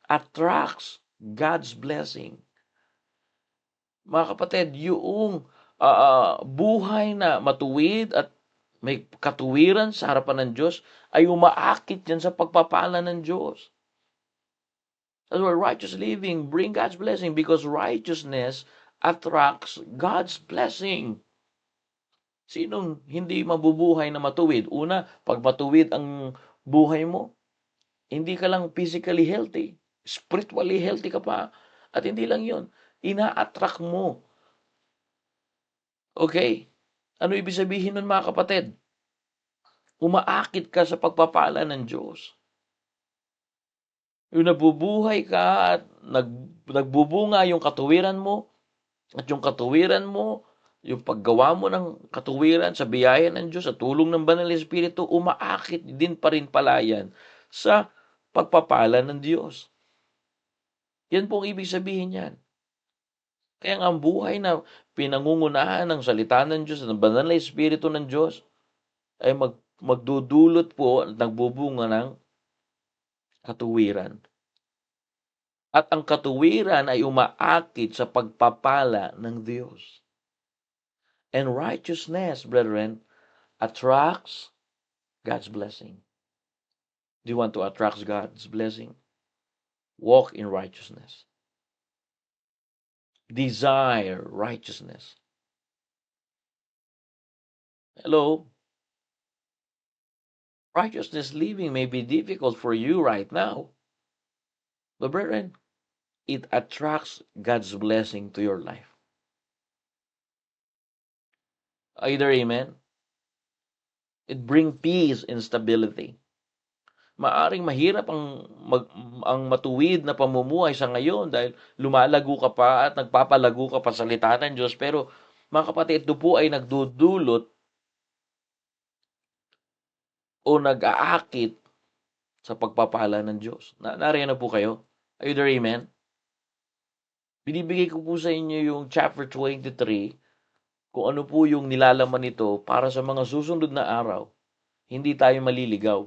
attracts God's blessing. Mga kapatid, yung buhay na matuwid at may katuwiran sa harapan ng Diyos ay umaakit yan sa pagpapala ng Diyos. That's why righteous living bring God's blessing, because righteousness attracts God's blessing. Sinong hindi mabubuhay na matuwid? Una, pag matuwid ang buhay mo, hindi ka lang physically healthy, spiritually healthy ka pa. At hindi lang yon, ina-attract mo. Okay? Ano ibig sabihin nun, mga kapatid? Umaakit ka sa pagpapala ng Diyos. Yung nabubuhay ka at nagbubunga yung katuwiran mo, at yung katuwiran mo, yung paggawa mo ng katuwiran sa biyaya ng Diyos at tulong ng Banal na Espiritu, umaakit din pa rin pala yan sa pagpapala ng Diyos. Yan po ang ibig sabihin yan. Kaya ang buhay na pinangungunahan ng salita ng Diyos, ng Banal na Espiritu ng Diyos, ay magdudulot po at nagbubunga ng katuwiran. At ang katuwiran ay umaakit sa pagpapala ng Diyos. And righteousness, brethren, attracts God's blessing. Do you want to attract God's blessing? Walk in righteousness. Desire righteousness. Hello? Righteousness living may be difficult for you right now. But brethren, it attracts God's blessing to your life. Either amen? It brings peace and stability. Maaring mahirap ang matuwid na pamumuhay sa ngayon dahil lumalago ka pa at nagpapalago ka pa sa salita ng Diyos. Pero mga kapatid, ito po ay nagdudulot o nag-aakit sa pagpapala ng Diyos. Nariyan na po kayo? Are you there, amen? Binibigay ko po sa inyo yung chapter 23, kung ano po yung nilalaman nito para sa mga susunod na araw. Hindi tayo maliligaw.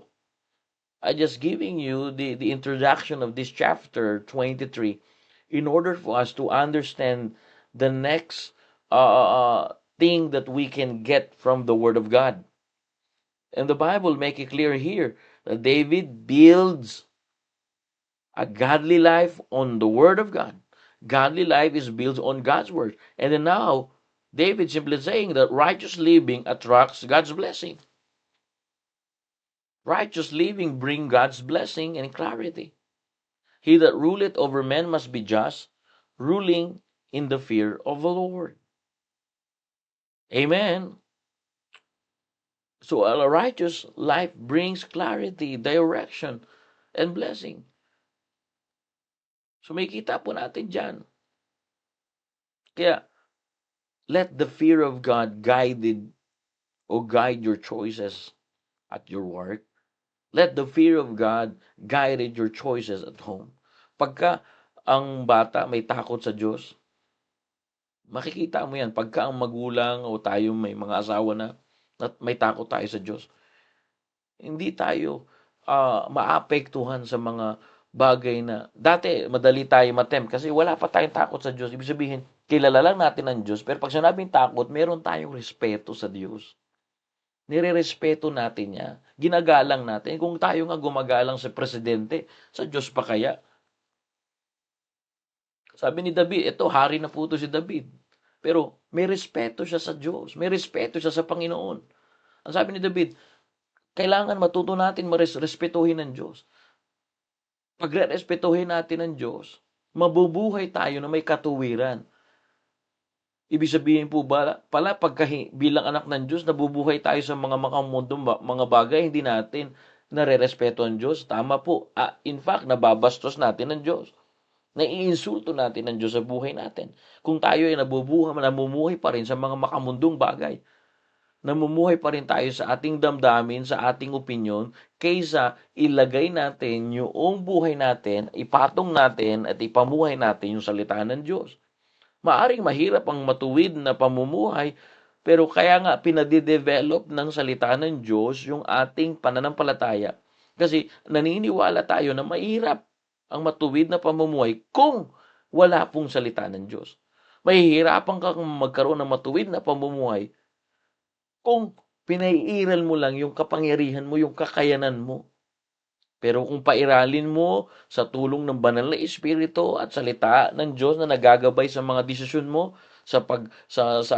I'm just giving you the introduction of this chapter 23 in order for us to understand the next thing that we can get from the Word of God. And the Bible make it clear here that David builds a godly life on the Word of God. Godly life is built on God's Word. And then now, David simply saying that righteous living attracts God's blessing. Righteous living bring God's blessing and clarity. He that ruleth over men must be just, ruling in the fear of the Lord. Amen. So a righteous life brings clarity, direction, and blessing. So may kita po natin dyan. Kaya, let the fear of God guide your choices at your work. Let the fear of God guide your choices at home. Pagka ang bata may takot sa Diyos, makikita mo yan. Pagka ang magulang o tayo may mga asawa na may takot tayo sa Diyos, hindi tayo maapektuhan sa mga bagay na dati madali tayo matempt kasi wala pa tayong takot sa Diyos. Ibig sabihin, kilala lang natin ang Diyos, pero pag sinabing takot, meron tayong respeto sa Diyos. Nire-respeto natin niya. Ginagalang natin. Kung tayo nga gumagalang sa presidente, sa Diyos pa kaya? Sabi ni David, ito, hari na po ito si David. Pero may respeto siya sa Diyos. May respeto siya sa Panginoon. Ang sabi ni David, kailangan matuto natin respetuhin ng Diyos. Pag respetuhin natin ng Diyos, mabubuhay tayo na may katuwiran. Ibig sabihin po ba, pala pagka bilang anak ng Diyos, nabubuhay tayo sa mga makamundong mga bagay, hindi natin nare-respeto ang Diyos. Tama po. In fact, nababastos natin ang Diyos. Naiinsulto natin ang Diyos sa buhay natin. Kung tayo ay namumuhay pa rin sa mga makamundong bagay. namumuhay pa rin tayo sa ating damdamin, sa ating opinyon, kaysa ilagay natin yung buhay natin, ipatong natin at ipamuhay natin yung salita ng Diyos. Maaring mahirap ang matuwid na pamumuhay, pero kaya nga pinade-develop ng salita ng Diyos yung ating pananampalataya. Kasi naniniwala tayo na mahirap ang matuwid na pamumuhay kung wala pong salita ng Diyos. Mahihirapan kang magkaroon ng matuwid na pamumuhay kung pinaiiral mo lang yung kapangyarihan mo, yung kakayanan mo. Pero kung pairalin mo sa tulong ng banal na espiritu at salita ng Diyos na nagagabay sa mga desisyon mo, sa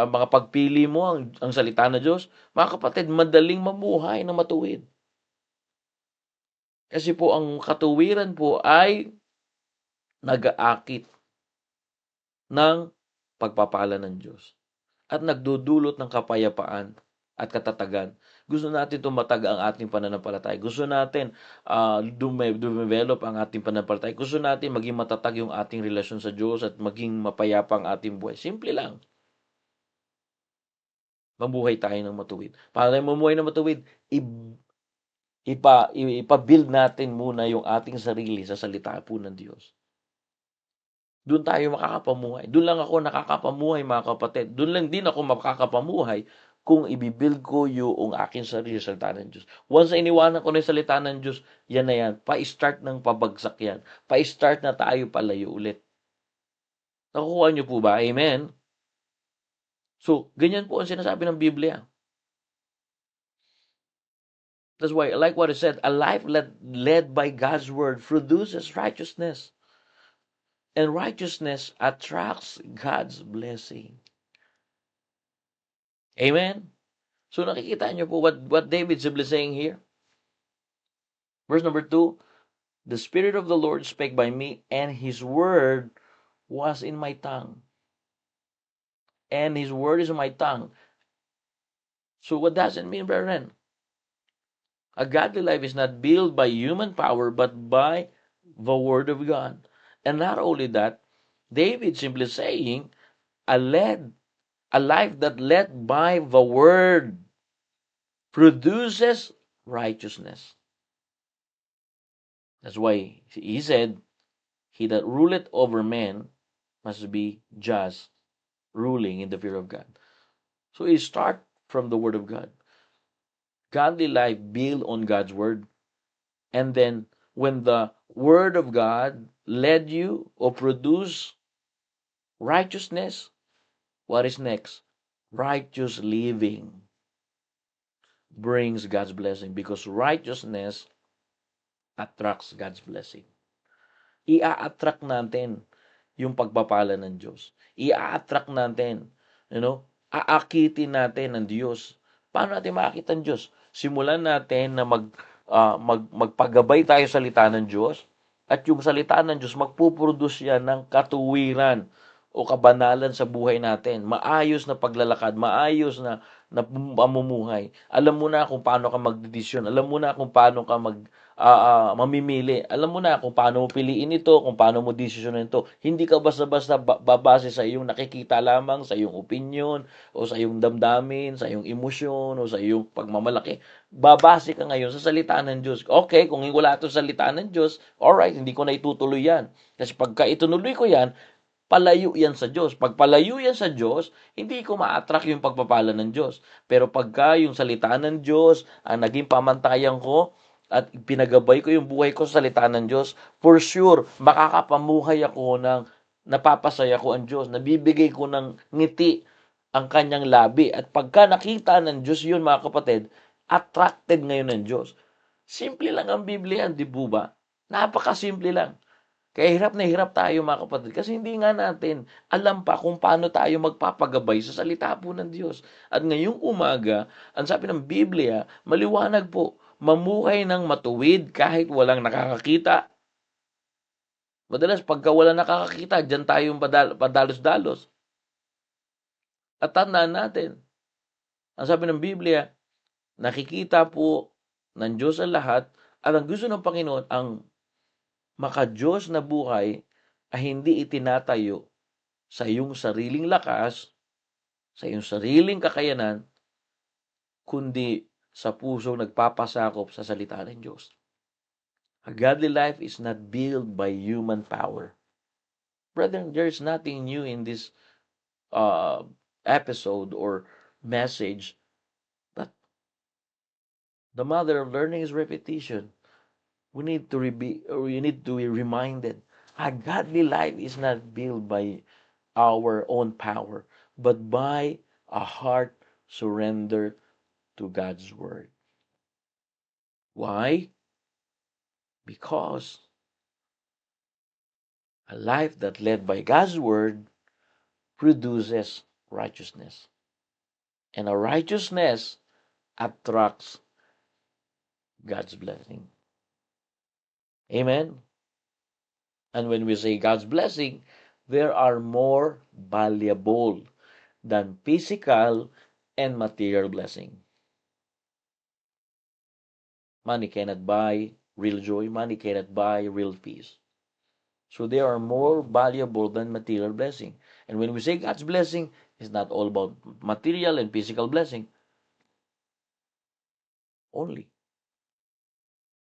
mga pagpili mo ang salita ng Diyos, mga kapatid, madaling mamuhay na matuwid. Kasi po ang katuwiran po ay nag-aakit ng pagpapala ng Diyos at nagdudulot ng kapayapaan at katatagan. Gusto natin tumatag ang ating pananampalataya. Gusto natin dumevelop ang ating pananampalataya. Gusto natin maging matatag yung ating relasyon sa Diyos at maging mapayapa ang ating buhay. Simple lang. Mabuhay tayo ng matuwid. Para tayo mamuhay ng matuwid, ipa-build natin muna yung ating sarili sa salita po ng Diyos. Doon tayo makakapamuhay. Doon lang ako nakakapamuhay, mga kapatid. Doon lang din ako makakapamuhay kung ibibuild ko yung aking sarili sa salita ng Diyos. Once na iniwanan ko na yung salita ng Diyos, yan na yan. Pa-start ng pabagsak yan. Pa-start na tayo palayo ulit. Nakukuha niyo po ba? Amen? So, ganyan po ang sinasabi ng Biblia. That's why, like what it said, a life led by God's word produces righteousness. And righteousness attracts God's blessing. Amen? So nakikita niyo po what David simply saying here? Verse number 2, the Spirit of the Lord spake by me, and His word was in my tongue. And His word is in my tongue. So what does it mean, brethren? A godly life is not built by human power, but by the word of God. And not only that, David simply saying, a life that led by the word produces righteousness. That's why he said, he that ruleth over men must be just, ruling in the fear of God. So it start from the word of God. Godly life built on God's word. And then when the word of God led you or produced righteousness, what is next? Righteous living brings God's blessing, because righteousness attracts God's blessing. Ia-attract natin yung pagpapala ng Diyos. Ia-attract natin, aakitin natin ng Diyos. Paano natin makakita ng Diyos? Simulan natin na magpagabay tayo sa salita ng Diyos, at yung salita ng Diyos magpuproduce yan ng katuwiran o kabanalan sa buhay natin. Maayos na paglalakad, maayos na pamumuhay. Alam mo na kung paano ka magdedesisyon. Alam mo na kung paano ka mamimili. Alam mo na kung paano mo piliin ito, kung paano mo desisyonan ito. Hindi ka basta-basta babase sa iyong nakikita lamang, sa iyong opinion, o sa iyong damdamin, sa iyong emosyon, o sa iyong pagmamalaki. Babase ka ngayon sa salita ng Diyos. Okay, kung wala ito sa salita ng Diyos, alright, hindi ko na itutuloy yan. Kasi pagka itunuloy ko yan, palayo yan sa Diyos. Pag palayo yan sa Diyos, hindi ko ma-attract yung pagpapala ng Diyos. Pero pagka yung salita ng Diyos ang naging pamantayan ko at pinagabay ko yung buhay ko sa salita ng Diyos, for sure, makakapamuhay ako ng napapasaya ko ang Diyos. Nabibigay ko ng ngiti ang kanyang labi. At pagka nakita ng Diyos yun, mga kapatid, attracted ngayon ng Diyos. Simple lang ang Biblia, di po ba? Napakasimple lang. Kaya hirap na hirap tayo, mga kapatid, kasi hindi nga natin alam pa kung paano tayo magpapagabay sa salita po ng Diyos. At ngayong umaga, ang sabi ng Biblia, maliwanag po, mamuhay ng matuwid kahit walang nakakakita. Madalas, pagka walang nakakakita, dyan tayong padalos-dalos. At tandaan natin, ang sabi ng Biblia, nakikita po ng Diyos ang lahat, at ang gusto ng Panginoon, ang maka-Diyos na buhay ay hindi itinatayo sa iyong sariling lakas, sa iyong sariling kakayanan, kundi sa pusong nagpapasakop sa salita ng Diyos. A godly life is not built by human power. Brethren, there is nothing new in this uh, episode or message, but the mother of learning is repetition. We need to be reminded. A godly life is not built by our own power, but by a heart surrendered to God's word. Why? Because a life that led by God's word produces righteousness. And a righteousness attracts God's blessing. Amen? And when we say God's blessing, there are more valuable than physical and material blessing. Money cannot buy real joy. Money cannot buy real peace. So they are more valuable than material blessing. And when we say God's blessing, it's not all about material and physical blessing only.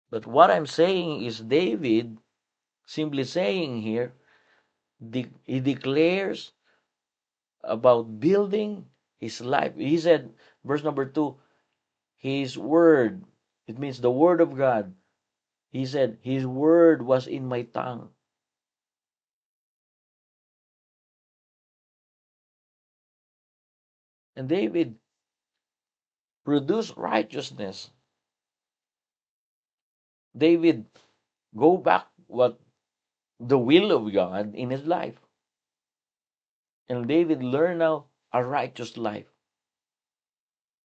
But what I'm saying is David simply saying here, he declares about building his life. He said, verse number 2, his word, it means the word of God. He said, his word was in my tongue. And David produced righteousness. David go back what the will of God in his life. And David learned now a righteous life.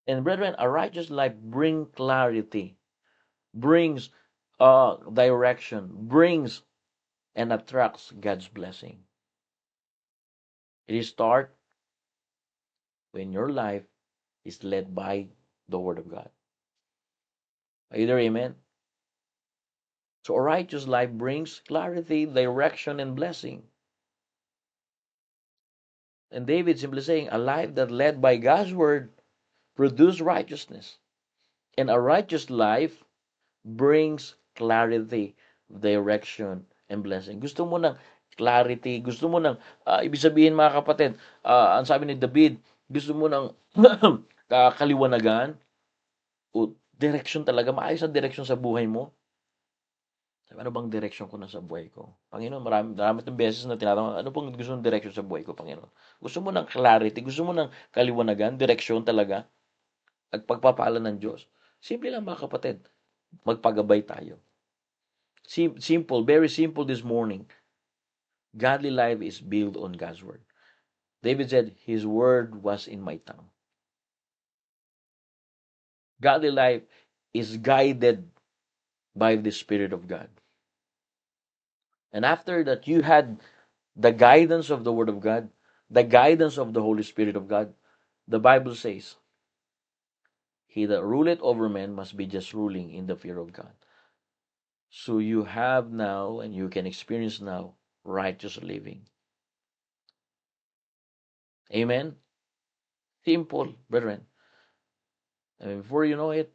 And brethren, a righteous life brings clarity, brings direction, brings and attracts God's blessing. It starts when your life is led by the Word of God. Either amen? So a righteous life brings clarity, direction, and blessing. And David simply saying, a life that led by God's Word produces righteousness. And a righteous life brings clarity, direction, and blessing. Gusto mo ng clarity, gusto mo ng, ibig sabihin mga kapatid, ang sabi ni David, gusto mo ng kaliwanagan, o direction talaga, maayos ang direction sa buhay mo. Sabi, ano bang direction ko na sa buhay ko? Panginoon, marami itong beses na tinatanong, ano pong gusto ng direction sa buhay ko, Panginoon? Gusto mo ng clarity, gusto mo ng kaliwanagan, direction talaga, at pagpapala ng Diyos. Simple lang mga kapatid, magpagabay tayo. Simple, very simple this morning. Godly life is built on God's word. David said, his word was in my tongue. Godly life is guided by the Spirit of God. And after that, you had the guidance of the Word of God, the guidance of the Holy Spirit of God. The Bible says, he that ruleth over men must be just ruling in the fear of God. So you have now, and you can experience now, righteous living. Amen? Simple, brethren. And before you know it,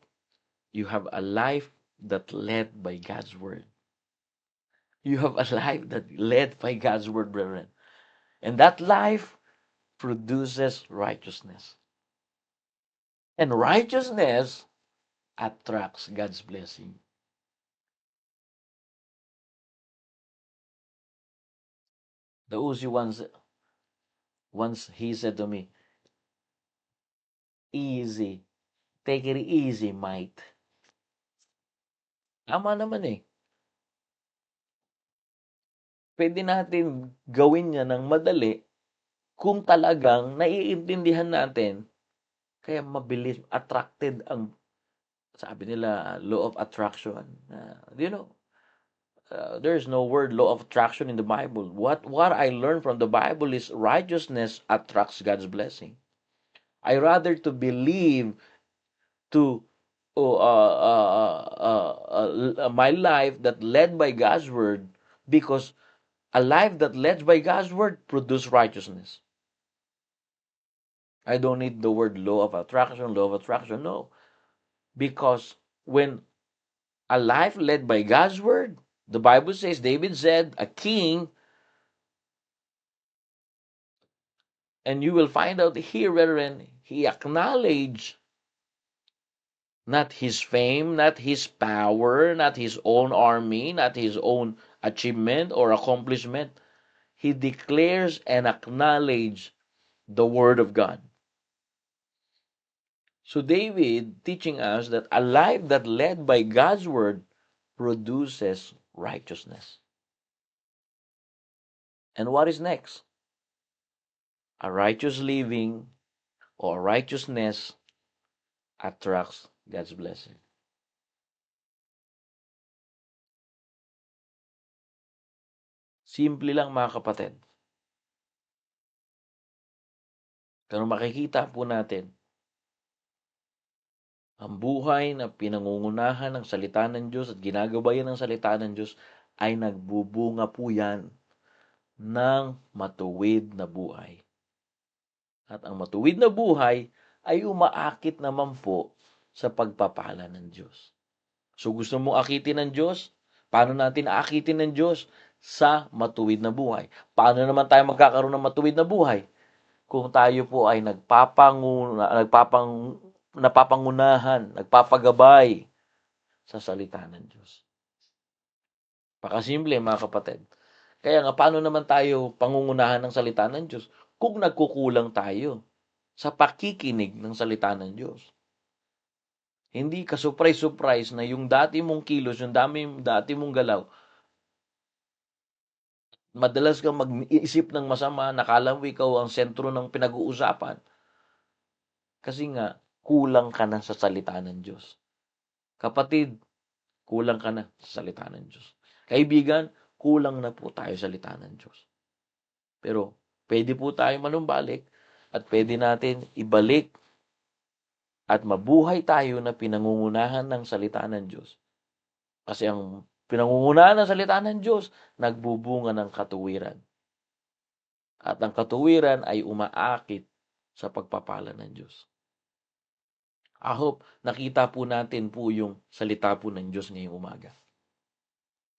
you have a life that led by God's Word. You have a life that led by God's Word, brethren. And that life produces righteousness. And righteousness attracts God's blessing. The Uzi once he said to me, easy, take it easy, mate. Tama naman eh. Pwede natin gawin niya ng madali kung talagang naiintindihan natin, kaya mabilis, attracted ang, sabi nila, law of attraction. You know, there's no word law of attraction in the Bible. What I learned from the Bible is righteousness attracts God's blessing. I rather to believe to my life that led by God's word, because a life that led by God's word produces righteousness. I don't need the word law of attraction, law of attraction. No. Because when a life led by God's word, the Bible says, David said, a king, and you will find out here wherein he acknowledged not his fame, not his power, not his own army, not his own achievement or accomplishment. He declares and acknowledges the word of God. So David teaching us that a life that led by God's word produces righteousness. And what is next? A righteous living or righteousness attracts God's blessing. Simple lang mga kapatid. Pero makikita po natin, ang buhay na pinangungunahan ng salita ng Diyos at ginagabayan ng salita ng Diyos ay nagbubunga po yan ng matuwid na buhay. At ang matuwid na buhay ay umaakit naman po sa pagpapala ng Diyos. So gusto mong akitin ng Diyos? Paano natin aakitin ng Diyos? Sa matuwid na buhay. Paano naman tayo magkakaroon ng matuwid na buhay? Kung tayo po ay napapangunahan, nagpapagabay sa salita ng Diyos. Pakasimple mga kapatid. Kaya nga, paano naman tayo pangungunahan ng salita ng Diyos kung nagkukulang tayo sa pakikinig ng salita ng Diyos? Hindi ka surprise na yung dati mong kilos, yung dati mong galaw, madalas kang mag-iisip ng masama, nakala mo ikaw ang sentro ng pinag-uusapan. Kasi nga, kulang ka na sa salita ng Diyos. Kapatid, kulang ka na sa salita ng Diyos. Kaibigan, kulang na po tayo sa salita ng Diyos. Pero, pwede po tayo manumbalik at pwede natin ibalik at mabuhay tayo na pinangungunahan ng salita ng Diyos. Kasi ang pinangungunahan ng salita ng Diyos, nagbubunga ng katuwiran. At ang katuwiran ay umaakit sa pagpapala ng Diyos. I hope nakita po natin po yung salita po ng Diyos ngayong umaga.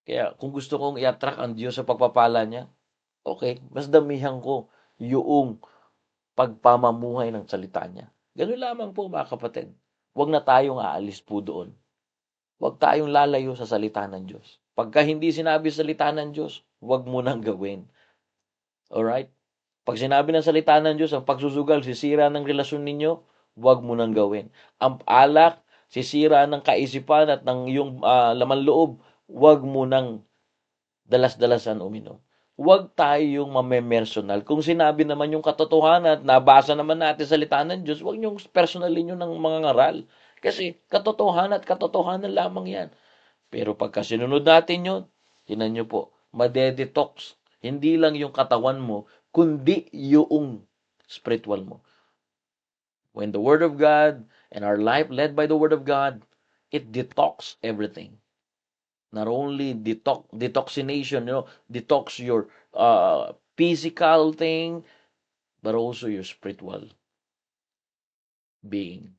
Kaya kung gusto kong i-attract ang Diyos sa pagpapala niya, okay, mas damihan ko yung pagpamamuhay ng salita niya. Ganun lamang po mga kapatid. Huwag na tayong aalis po doon. Huwag tayong lalayo sa salita ng Diyos. Pagka hindi sinabi salita ng Diyos, huwag mo nang gawin. Alright? Pag sinabi ng salita ng Diyos, ang pagsusugal, sisira ng relasyon ninyo, huwag mo nang gawin. Ang alak, sisira ng kaisipan at ng iyong laman loob, huwag mo nang dalas-dalasan uminom. Huwag tayong mamemersonal. Kung sinabi naman yung katotohanan at nabasa naman natin salita ng Diyos, huwag niyong personalin yun ng mga ngaral. Kasi katotohanan at katotohanan lamang yan. Pero pagka sinunod natin yun, tinan nyo po, madedetox. Hindi lang yung katawan mo, kundi yung spiritual mo. When the Word of God and our life led by the Word of God, it detox everything. Not only detoxination, detox your physical thing, but also your spiritual being.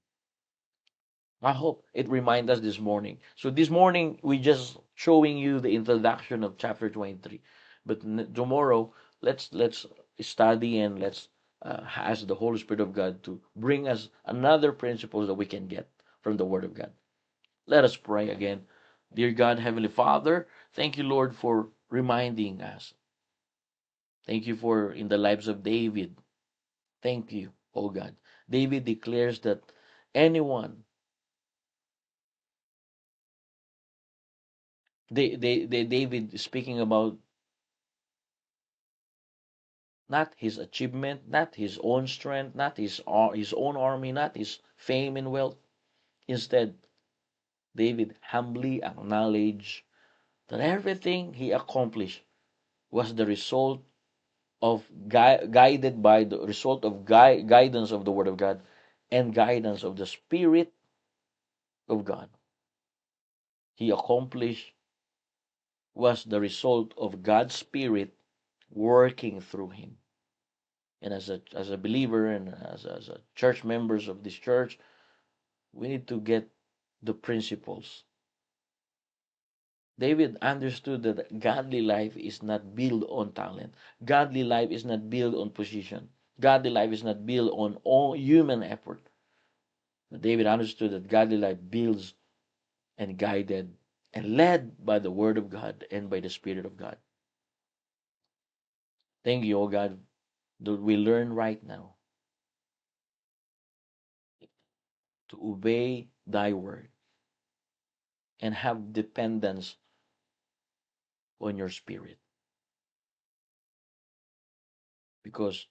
I hope it reminds us this morning. So this morning, we just showing you the introduction of chapter 23. But tomorrow, let's study and let's ask the Holy Spirit of God to bring us another principles that we can get from the Word of God. Let us pray again. Dear God, Heavenly Father, thank you, Lord, for reminding us. Thank you for in the lives of David. Thank you, oh God. David declares that anyone, David speaking about not his achievement, not his own strength, not his own army, not his fame and wealth. Instead, David humbly acknowledged that everything he accomplished was the result of guided by the result of guidance of the Word of God and guidance of the Spirit of God. He accomplished was the result of God's Spirit working through him. And as a believer and as a church members of this church, we need to get the principles. David understood that godly life is not built on talent. Godly life is not built on position. Godly life is not built on all human effort. But David understood that godly life builds and guided and led by the Word of God and by the Spirit of God. Thank you, O God, that we learn right now to obey Thy Word and have dependence on your Spirit. Because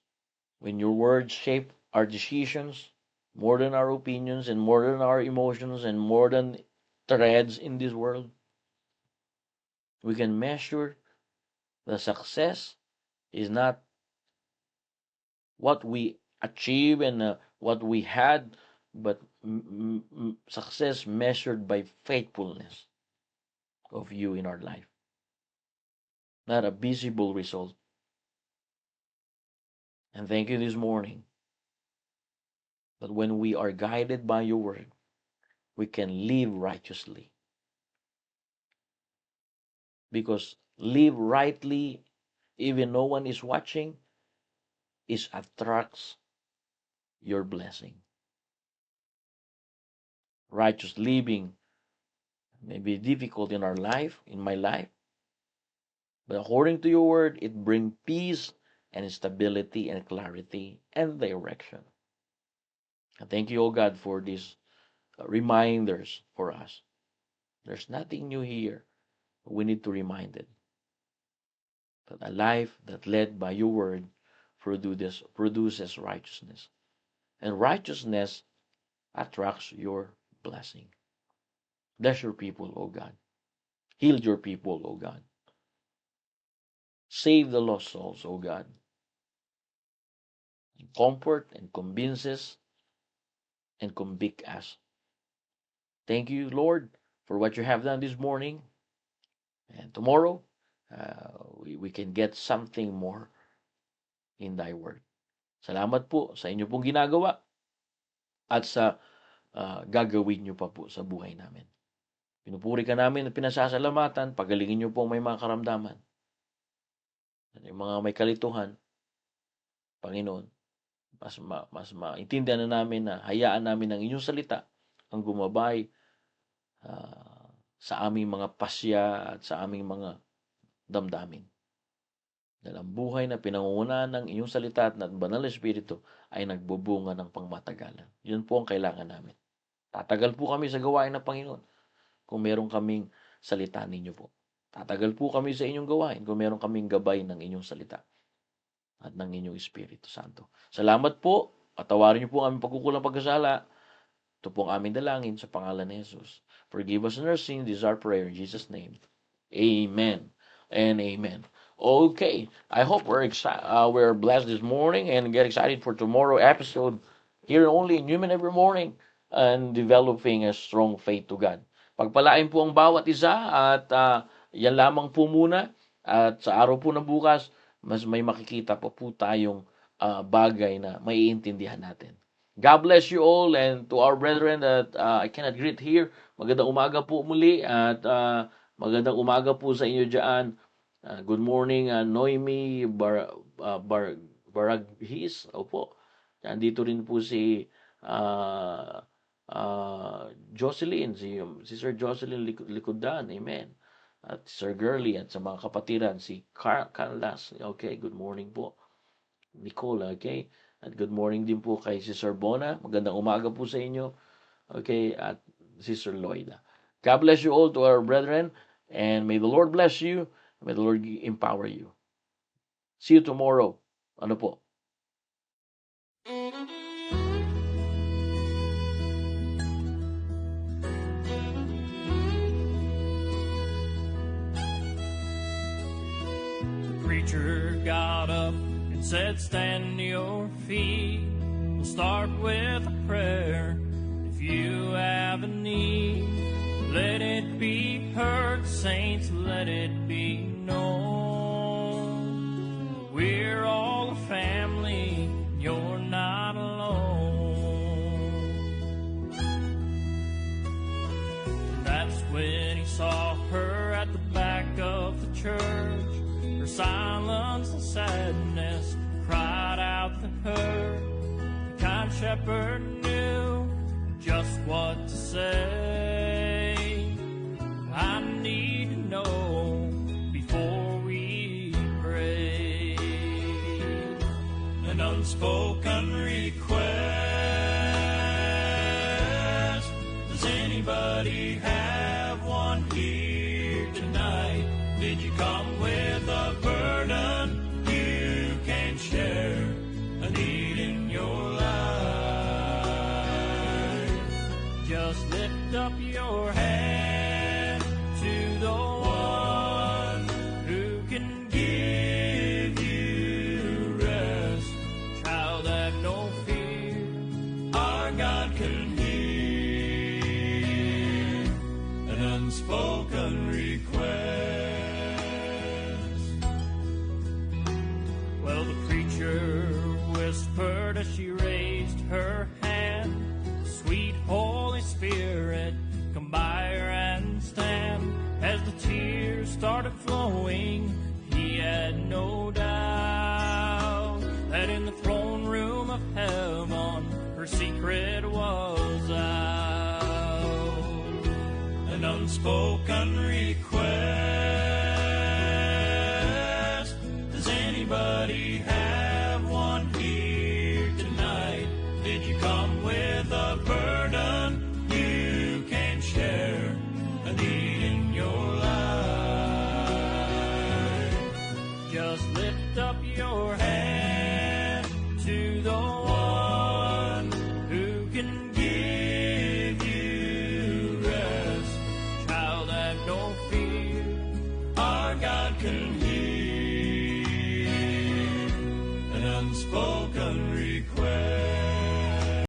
when your words shape our decisions more than our opinions and more than our emotions and more than threads in this world, we can measure the success is not what we achieve and what we had, but success measured by faithfulness of you in our life, not a visible result. And thank you this morning that when we are guided by your word, we can live righteously. Because live rightly, even no one is watching, it attracts your blessing. Righteous living may be difficult in our life, in my life, but according to your word, it brings peace and stability and clarity and direction. And thank you, O God, for these reminders for us. There's nothing new here. We need to remind it that a life that led by your word produces righteousness. And righteousness attracts your blessing. Bless your people, O God. Heal your people, O God. Save the lost souls, O God. Comfort and convinces and convict us. Thank you, Lord, for what you have done this morning. And tomorrow, we can get something more in thy word. Salamat po sa inyo pong ginagawa at sa gagawin nyo pa po sa buhay namin. Pinupuri ka namin at pinasasalamatan, pagalingin nyo po may mga karamdaman. At yung mga may kalituhan, Panginoon, mas maintindihan na namin na hayaan namin ang inyong salita ang gumabay sa aming mga pasya at sa aming mga damdamin. Dahil ang buhay na pinangungunahan ng inyong salita at ng banal na Espiritu ay nagbubunga ng pangmatagalan. Yun po ang kailangan namin. Tatagal po kami sa gawain ng Panginoon kung meron kaming salita ninyo po. Tatagal po kami sa inyong gawain kung meron kaming gabay ng inyong salita at ng inyong Espiritu Santo. Salamat po. Patawarin niyo po ang aming pagkukulang pagkasala. Ito po ang aming dalangin sa pangalan ni Jesus. Forgive us our sins. This is our prayer in Jesus' name. Amen and amen. Okay, I hope we're blessed this morning and get excited for tomorrow episode here only in Human Every Morning and developing a strong faith to God. Pagpalain po ang bawat isa at yan lamang po muna at sa araw po na bukas, mas may makikita pa po tayong bagay na maiintindihan natin. God bless you all, and to our brethren that I cannot greet here, magandang umaga po muli at magandang umaga po sa inyo dyan. Good morning, Noemi Baraghis. Opo. Nandito rin po si Jocelyn, si Sir Jocelyn Likudan. Amen. At Sir Girly at sa mga kapatiran, si Carlas. Okay, good morning po. Nicole, okay. At good morning din po kay si Sir Bona. Magandang umaga po sa inyo. Okay, at si Sir Lloyda. God bless you all to our brethren, and may the Lord bless you. May the Lord empower you. See you tomorrow. Ano po? The preacher got up and said, stand to your feet. We'll start with a prayer. If you have a need, let it be heard, saints, let it be known. We're all a family when he saw her at the back of the church. Her silence and sadness cried out to her. The kind shepherd knew just what to say. I need to know before we pray. An unspoken request. Does anybody have one here tonight? Did you come with a burden you can share? A need in your life. Just lift up your hand to the one who can give you rest. Child, have no fear, our God can hear an unspoken request. Well, the preacher whispered as she raised her hand, "Sweet Holy Spirit, come by her and stand." As the tears started flowing, he had no doubt that in the throne room of heaven her secret was out. An unspoken request. Does anybody have one here tonight? Did you come with a burden you can share? A need in your life. Just lift up your hand to the one who can give you rest. Child, have no fear, our God can hear an unspoken request.